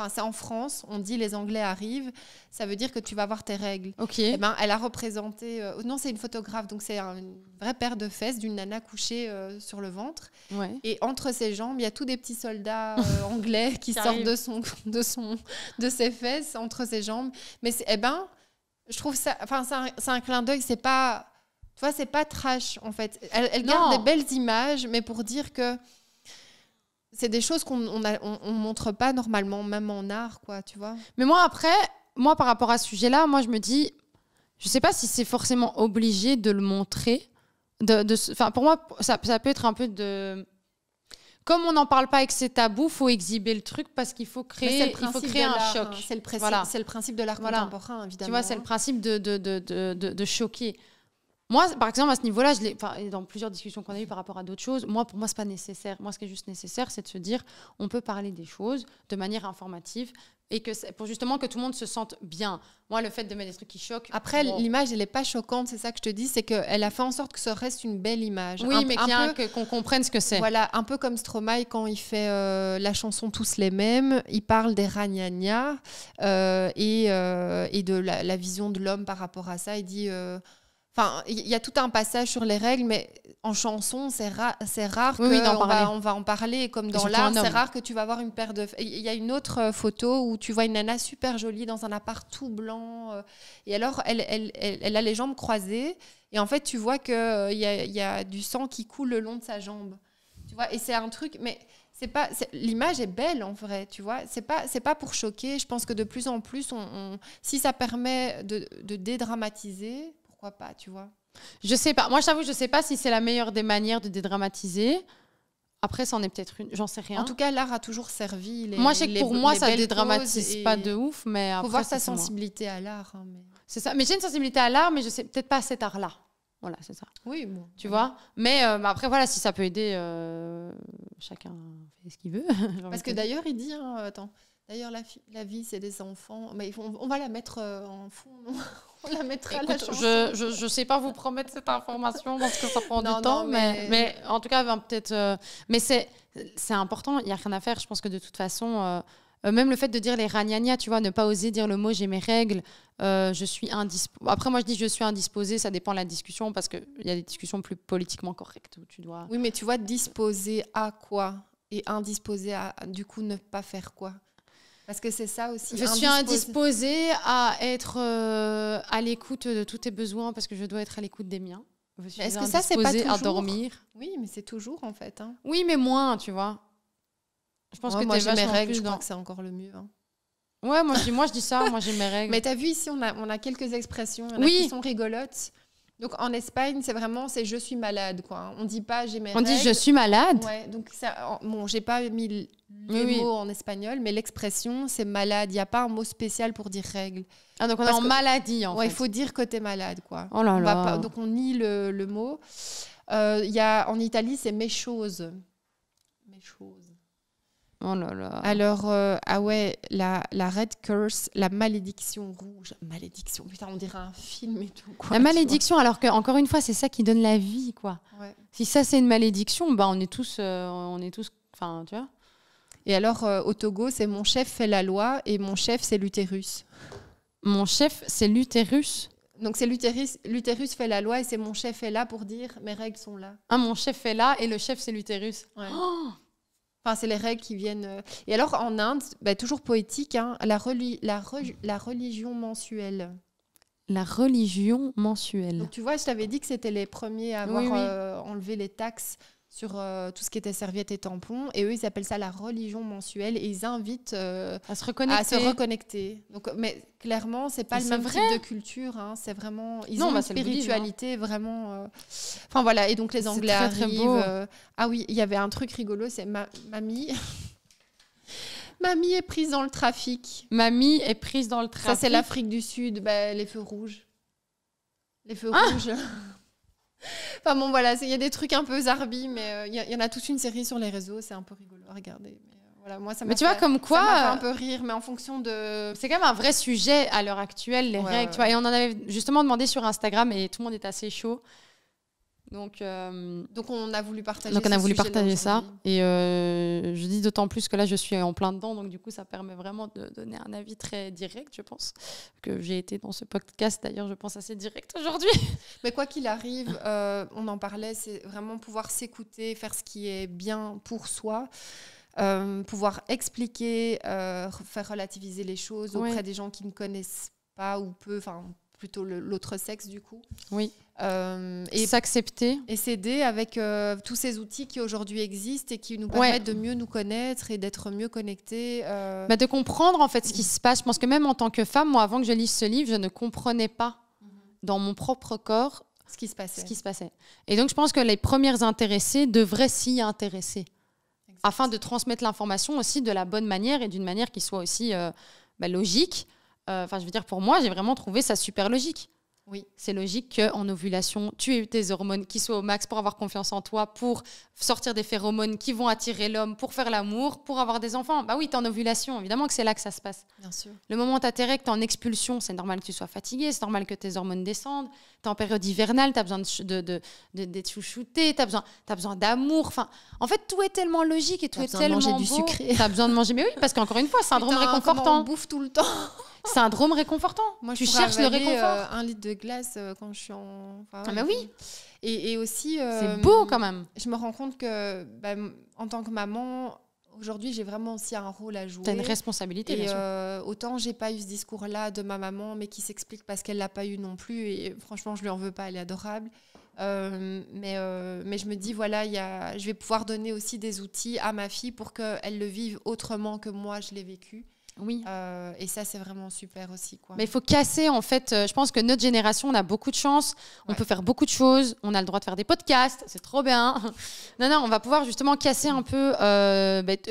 c'est en France, on dit les Anglais arrivent. Ça veut dire que tu vas avoir tes règles. Ok. Elle a représenté. Non, c'est une photographe, donc c'est une vraie paire de fesses d'une nana couchée sur le ventre. Ouais. Et entre ses jambes, il y a tous des petits soldats anglais qui sortent de ses fesses entre ses jambes. Mais je trouve ça. C'est un clin d'œil. C'est pas. Tu vois, c'est pas trash, en fait. Elle garde des belles images, mais pour dire que c'est des choses qu'on montre pas normalement, même en art, quoi, tu vois. Mais moi, par rapport à ce sujet-là, moi, je me dis, je sais pas si c'est forcément obligé de le montrer. Pour moi, ça peut être un peu de... Comme on n'en parle pas et que c'est tabou, il faut exhiber le truc parce qu'il faut créer un choc. C'est le principe de l'art contemporain, évidemment. Tu vois, c'est le principe de choquer. Moi, par exemple, à ce niveau-là, dans plusieurs discussions qu'on a eues par rapport à d'autres choses, pour moi, c'est pas nécessaire. Moi, ce qui est juste nécessaire, c'est de se dire, on peut parler des choses de manière informative et pour justement que tout le monde se sente bien. Moi, le fait de mettre des trucs qui choquent... Après, l'image, elle n'est pas choquante, c'est ça que je te dis, c'est qu'elle a fait en sorte que ça reste une belle image. Oui, mais qu'on comprenne ce que c'est. Voilà, un peu comme Stromae, quand il fait la chanson Tous les mêmes, il parle des ragnagnas et de la vision de l'homme par rapport à ça. Il dit... il y a tout un passage sur les règles, mais en chanson, c'est rare qu'on va en parler. Comme dans l'art, c'est rare que tu vas voir une paire de... Il y a une autre photo où tu vois une nana super jolie dans un appart tout blanc. Et alors, elle a les jambes croisées. Et en fait, tu vois qu'il y a du sang qui coule le long de sa jambe. Tu vois, et c'est un truc... Mais l'image est belle, en vrai, tu vois. C'est pas pour choquer. Je pense que de plus en plus, si ça permet de dédramatiser... Pourquoi pas, tu vois? Je sais pas. Moi, je t'avoue, je sais pas si c'est la meilleure des manières de dédramatiser. Après, c'en est peut-être une. J'en sais rien. En tout cas, l'art a toujours servi. Moi, je sais que pour moi, ça dédramatise pas de ouf, mais après, faut voir sa sensibilité à l'art. C'est ça. Mais j'ai une sensibilité à l'art, mais je sais peut-être pas à cet art-là. Voilà, c'est ça. Oui, bon. Tu vois? Mais après, voilà, si ça peut aider, chacun fait ce qu'il veut. Parce que d'ailleurs, il dit, attends. D'ailleurs, la vie, c'est des enfants. Mais on va la mettre en fond, non? On la mettra à la chanson. Je sais pas vous promettre cette information parce que ça prend du temps, mais en tout cas, peut-être... mais c'est important, il n'y a rien à faire. Je pense que de toute façon, même le fait de dire les ragnagnas, tu vois, ne pas oser dire le mot « j'ai mes règles », je suis indisposée. Après, moi, je dis « je suis indisposée », ça dépend de la discussion parce qu'il y a des discussions plus politiquement correctes où tu dois... Oui, mais tu vois, disposer à quoi et indisposé à, du coup, ne pas faire quoi? Parce que c'est ça aussi. Je suis indisposée à être à l'écoute de tous tes besoins parce que je dois être à l'écoute des miens. Est-ce que ça, c'est pas toujours... à dormir? Oui, mais c'est toujours, en fait. Oui, mais moins, tu vois. Je pense que moi, j'ai mes règles, je crois que c'est encore le mieux. Ouais, moi, je dis ça, moi, j'ai mes règles. Mais t'as vu, ici, on a quelques expressions qui sont rigolotes. Donc, en Espagne, c'est je suis malade, quoi. On dit pas j'ai mes règles. On dit je suis malade. Ouais, donc j'ai pas mis les mots en espagnol, mais l'expression, c'est malade. Il n'y a pas un mot spécial pour dire règle. Ah, donc on est en maladie, en fait. Il faut dire que t'es malade, quoi. Oh là là. Donc, on nie le mot. En Italie, c'est mes choses. Mes choses. Oh là là. Alors, la red curse, la malédiction rouge. Malédiction, putain, on dirait un film et tout. Quoi, la malédiction, alors que encore une fois, c'est ça qui donne la vie, quoi. Ouais. Si ça, c'est une malédiction, on est tous, enfin, tu vois. Et alors, au Togo, c'est mon chef fait la loi et mon chef, c'est l'utérus. Mon chef, c'est l'utérus. Donc, c'est l'utérus fait la loi et c'est mon chef est là pour dire mes règles sont là. Ah, mon chef est là et le chef, c'est l'utérus. Ouais. Oh, enfin, c'est les règles qui viennent. Et alors, en Inde, toujours poétique, hein, la religion mensuelle. La religion mensuelle. Donc, tu vois, je t'avais dit que c'était les premiers à avoir enlevé les taxes sur tout ce qui était serviettes et tampons. Et eux, ils appellent ça la religion mensuelle. Et ils invitent à se reconnecter. Donc, mais clairement, c'est pas le même type de culture. Hein, c'est vraiment... Ils ont une spiritualité vraiment... Enfin, voilà. Et donc, les Anglais arrivent. Ah oui, il y avait un truc rigolo. C'est mamie... Mamie est prise dans le trafic. Mamie est prise dans le trafic. Ça, c'est l'Afrique du Sud. Les feux rouges. Les feux rouges. Enfin bon, voilà, il y a des trucs un peu zarbi, mais il y en a toute une série sur les réseaux, c'est un peu rigolo à regarder. Mais voilà, moi, ça m'a tu vois, comme quoi, ça m'a fait un peu rire, mais en fonction de... C'est quand même un vrai sujet à l'heure actuelle, les règles. Tu vois, et on en avait justement demandé sur Instagram et tout le monde est assez chaud. Donc on a voulu partager ça. Et je dis d'autant plus que là, je suis en plein dedans. Donc du coup, ça permet vraiment de donner un avis très direct, je pense. Que j'ai été dans ce podcast, d'ailleurs, je pense assez direct aujourd'hui. Mais quoi qu'il arrive, on en parlait, c'est vraiment pouvoir s'écouter, faire ce qui est bien pour soi. Pouvoir expliquer, faire relativiser les choses auprès des gens qui ne connaissent pas ou peu, enfin plutôt l'autre sexe du coup. Oui. Et s'accepter. Et s'aider avec tous ces outils qui aujourd'hui existent et qui nous permettent de mieux nous connaître et d'être mieux connectés. De comprendre en fait ce qui se passe. Je pense que même en tant que femme, moi avant que je lise ce livre, je ne comprenais pas dans mon propre corps ce qui se passait. Et donc je pense que les premières intéressées devraient s'y intéresser. Afin de transmettre l'information aussi de la bonne manière et d'une manière qui soit aussi logique. Enfin, je veux dire, pour moi, j'ai vraiment trouvé ça super logique. Oui. C'est logique qu'en ovulation, tu aies tes hormones qui soient au max pour avoir confiance en toi, pour sortir des phéromones qui vont attirer l'homme, pour faire l'amour, pour avoir des enfants. Bah oui, t'es en ovulation, évidemment que c'est là que ça se passe. Bien sûr. Le moment où t'as tes règles, t'es en expulsion, c'est normal que tu sois fatigué, c'est normal que tes hormones descendent. T'es en période hivernale, t'as besoin d'être chouchouté, t'as besoin d'amour. Enfin, en fait, tout est tellement logique et tout est tellement beau. T'as besoin de manger du sucré. T'as besoin de manger, mais oui, parce qu'encore une fois, syndrome réconfortant. On bouffe tout le temps. Syndrome réconfortant. Moi, tu cherches le réconfort. 1 litre de glace quand je suis en... Enfin, bah oui. Et aussi... c'est beau quand même. Je me rends compte que, en tant que maman, aujourd'hui, j'ai vraiment aussi un rôle à jouer. T'as une responsabilité, bien sûr. Autant, j'ai pas eu ce discours-là de ma maman, mais qui s'explique parce qu'elle l'a pas eu non plus. Et franchement, je lui en veux pas, elle est adorable. Mais je me dis, voilà, je vais pouvoir donner aussi des outils à ma fille pour qu'elle le vive autrement que moi, je l'ai vécu. Oui. Et ça, c'est vraiment super aussi, quoi. Mais il faut casser, en fait. Je pense que notre génération, on a beaucoup de chance. On peut faire beaucoup de choses. On a le droit de faire des podcasts. C'est trop bien. Non, on va pouvoir justement casser un peu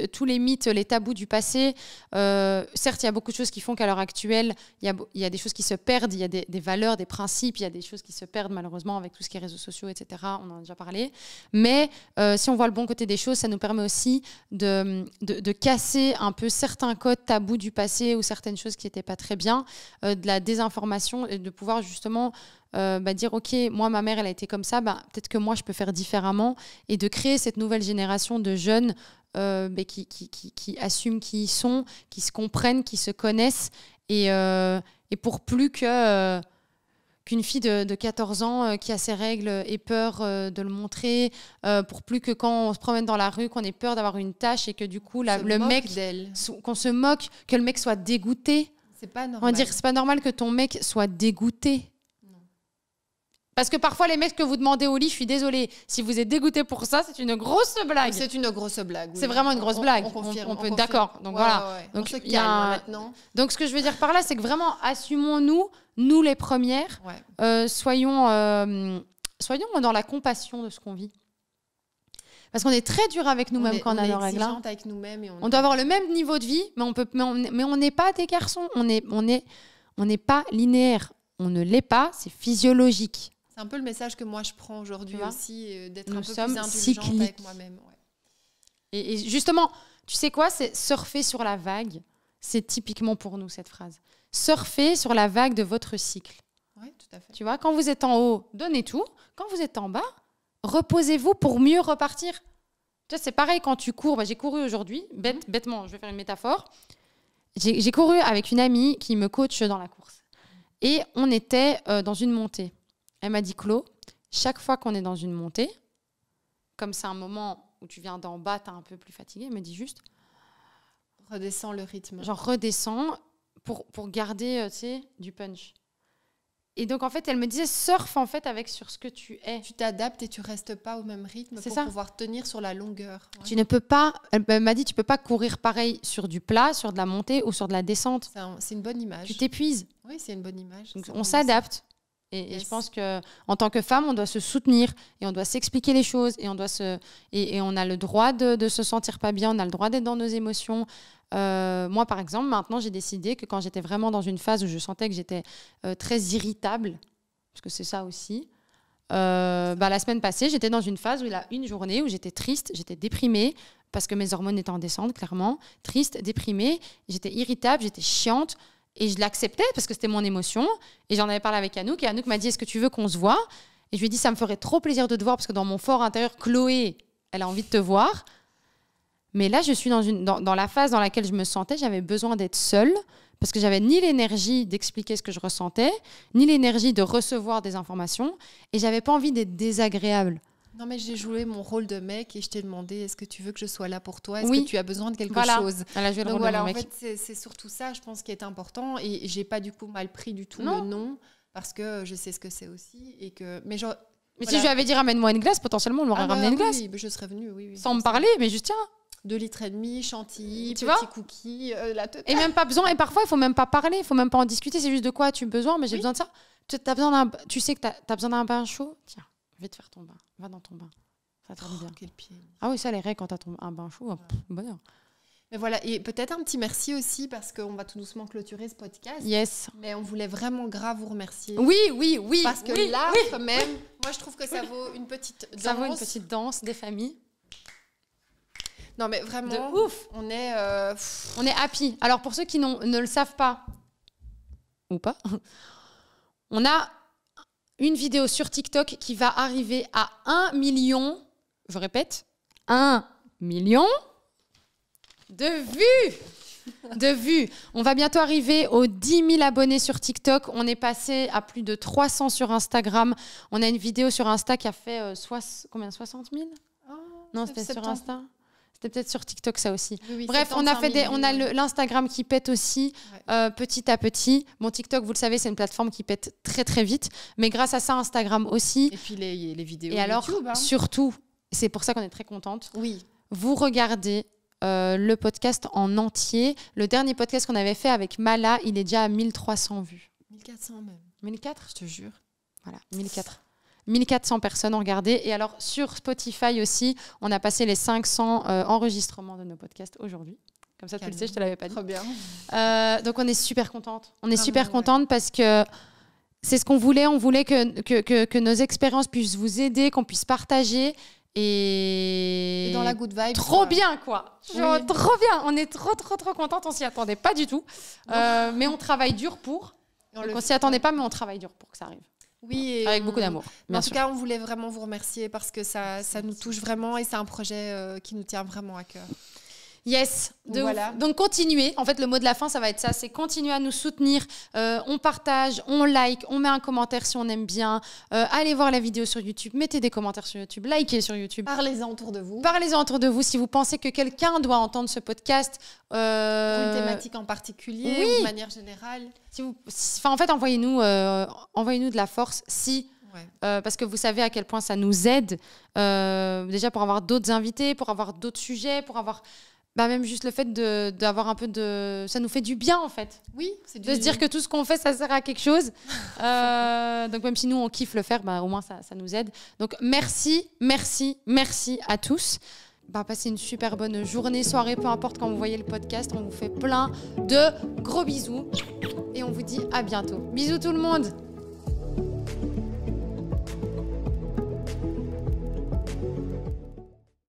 tous les mythes, les tabous du passé. Certes, il y a beaucoup de choses qui font qu'à l'heure actuelle, il y a des choses qui se perdent. Il y a des valeurs, des principes. Il y a des choses qui se perdent, malheureusement, avec tout ce qui est réseaux sociaux, etc. On en a déjà parlé. Mais si on voit le bon côté des choses, ça nous permet aussi de casser un peu certains codes tabous du passé ou certaines choses qui n'étaient pas très bien, de la désinformation, et de pouvoir justement dire ok, moi ma mère elle a été comme ça, peut-être que moi je peux faire différemment, et de créer cette nouvelle génération de jeunes qui assument qui ils sont, qui se comprennent, qui se connaissent, et pour plus qu'une fille de 14 ans qui a ses règles ait peur de le montrer, pour plus que quand on se promène dans la rue, qu'on ait peur d'avoir une tache et que du coup, le mec, qu'on se moque, que le mec soit dégoûté. C'est pas normal. On va dire, c'est pas normal que ton mec soit dégoûté. Non. Parce que parfois, les mecs que vous demandez au lit, je suis désolée, si vous êtes dégoûté pour ça, c'est une grosse blague. C'est une grosse blague. Oui. C'est vraiment une grosse blague. On confirme. On peut être d'accord. Donc voilà. Ouais. Donc, on se calme maintenant. Donc ce que je veux dire par là, c'est que vraiment, assumons-nous, nous les premières, soyons dans la compassion de ce qu'on vit. Parce qu'on est très dur avec nous-mêmes quand on a nos règles. Avec nous-mêmes. On doit avoir le même niveau de vie, mais on n'est pas des garçons. On n'est pas linéaire. On ne l'est pas, c'est physiologique. un peu le message que moi je prends aujourd'hui aussi, d'être un peu plus indulgente cycliques avec moi-même. Ouais. Et justement, tu sais quoi, c'est surfer sur la vague. C'est typiquement pour nous cette phrase. Surfer sur la vague de votre cycle. Oui, tout à fait. Tu vois, quand vous êtes en haut, donnez tout. Quand vous êtes en bas, reposez-vous pour mieux repartir. Tu vois, c'est pareil quand tu cours. J'ai couru aujourd'hui, bêtement, je vais faire une métaphore. J'ai couru avec une amie qui me coach dans la course. Et on était dans une montée. Elle m'a dit, Chlo, chaque fois qu'on est dans une montée, comme c'est un moment où tu viens d'en bas, t'es un peu plus fatigué, elle me dit juste... Redescends le rythme. Genre redescends pour garder, tu sais, du punch. Et donc, en fait, elle me disait, surfe en fait sur ce que tu es. Tu t'adaptes et tu restes pas au même rythme pour pouvoir tenir sur la longueur. Ouais. Tu ne peux pas, elle m'a dit, tu peux pas courir pareil sur du plat, sur de la montée ou sur de la descente. C'est une bonne image. Tu t'épuises. Oui, c'est une bonne image. Donc, on s'adapte. Et je pense qu'en tant que femme, on doit se soutenir et on doit s'expliquer les choses et on a le droit de se sentir pas bien, on a le droit d'être dans nos émotions. Moi, par exemple, maintenant, j'ai décidé que quand j'étais vraiment dans une phase où je sentais que j'étais très irritable, parce que c'est ça aussi, la semaine passée, j'étais dans une phase où il y a une journée où j'étais triste, j'étais déprimée, parce que mes hormones étaient en descente, clairement. Triste, déprimée, j'étais irritable, j'étais chiante. Et je l'acceptais parce que c'était mon émotion. Et j'en avais parlé avec Anouk. Et Anouk m'a dit, est-ce que tu veux qu'on se voit? Et je lui ai dit, ça me ferait trop plaisir de te voir parce que dans mon fort intérieur, Chloé, elle a envie de te voir. Mais là, je suis dans la phase dans laquelle je me sentais, j'avais besoin d'être seule parce que j'avais ni l'énergie d'expliquer ce que je ressentais, ni l'énergie de recevoir des informations. Et j'avais pas envie d'être désagréable. Non, mais j'ai joué mon rôle de mec et je t'ai demandé, est-ce que tu veux que je sois là pour toi? Est-ce que tu as besoin de quelque chose? Donc voilà, en fait, c'est surtout ça, je pense, qui est important. Et j'ai pas du coup mal pris du tout le non, parce que je sais ce que c'est aussi. Mais si je lui avais dit ramène-moi une glace, potentiellement on m'aurait ramené une glace. Oui, je serais venue, oui. Sans me parler, mais juste tiens. 2,5 litres, chantilly, tu petit cookie, la totale. Et même pas besoin, et parfois il faut même pas parler, il faut même pas en discuter, c'est juste de quoi as-tu besoin, mais j'ai besoin de ça. Tu sais que t'as besoin d'un bain chaud? Tiens, je vais te faire ton bain, va dans ton bain. Ça te bien. Quel pied. Ah oui, ça les règles quand t'as un bain chaud, bonheur. Mais voilà, et peut-être un petit merci aussi parce qu'on va tout doucement clôturer ce podcast. Yes. Mais on voulait vraiment grave vous remercier. Oui. Parce que là, quand même, moi je trouve que ça vaut une petite danse. Ça vaut une petite danse des familles. Non mais vraiment, de ouf. On est happy. Alors pour ceux qui ne le savent pas, ou pas, on a une vidéo sur TikTok qui va arriver à 1 million, je répète, 1 million de vues. On va bientôt arriver aux 10 000 abonnés sur TikTok. On est passé à plus de 300 sur Instagram. On a une vidéo sur Insta qui a fait 60 000 Non, c'était sur Insta. C'était peut-être sur TikTok, ça aussi. Oui, bref, on a l'Instagram qui pète aussi petit à petit. Mon TikTok, vous le savez, c'est une plateforme qui pète très, très vite. Mais grâce à ça, Instagram aussi. Et puis les vidéos et alors, YouTube. Surtout, c'est pour ça qu'on est très contente. Oui. Vous regardez le podcast en entier. Le dernier podcast qu'on avait fait avec Mala, il est déjà à 1300 vues. 1400 même. 1400, je te jure. Voilà, 1400 personnes ont regardé. Et alors, sur Spotify aussi, on a passé les 500 enregistrements de nos podcasts aujourd'hui. Comme ça, tu le sais, je te l'avais pas dit. Trop bien. Donc, on est super contente. On est super contente parce que c'est ce qu'on voulait. On voulait que nos expériences puissent vous aider, qu'on puisse partager. Et dans la good vibe. Trop bien, quoi. Genre, trop bien. On est trop contente. On s'y attendait pas du tout. Mais on travaille dur pour. On s'y attendait pas, mais on travaille dur pour que ça arrive. Oui, avec beaucoup d'amour. En tout cas, on voulait vraiment vous remercier parce que ça nous touche vraiment et c'est un projet qui nous tient vraiment à cœur. Yes. Donc continuez. En fait, le mot de la fin, ça va être ça. C'est continuer à nous soutenir. On partage, on like, on met un commentaire si on aime bien. Allez voir la vidéo sur YouTube. Mettez des commentaires sur YouTube. Likez sur YouTube. Parlez-en autour de vous. Parlez-en autour de vous. Si vous pensez que quelqu'un doit entendre ce podcast. Pour une thématique en particulier ou de manière générale. En fait, envoyez-nous de la force parce que vous savez à quel point ça nous aide. Déjà pour avoir d'autres invités, pour avoir d'autres sujets, pour avoir... même juste le fait d'avoir un peu de... Ça nous fait du bien, en fait. Oui, de se dire que tout ce qu'on fait, ça sert à quelque chose. Donc, même si nous, on kiffe le faire, au moins, ça nous aide. Donc, merci à tous. Passez une super bonne journée, soirée, peu importe quand vous voyez le podcast. On vous fait plein de gros bisous. Et on vous dit à bientôt. Bisous tout le monde.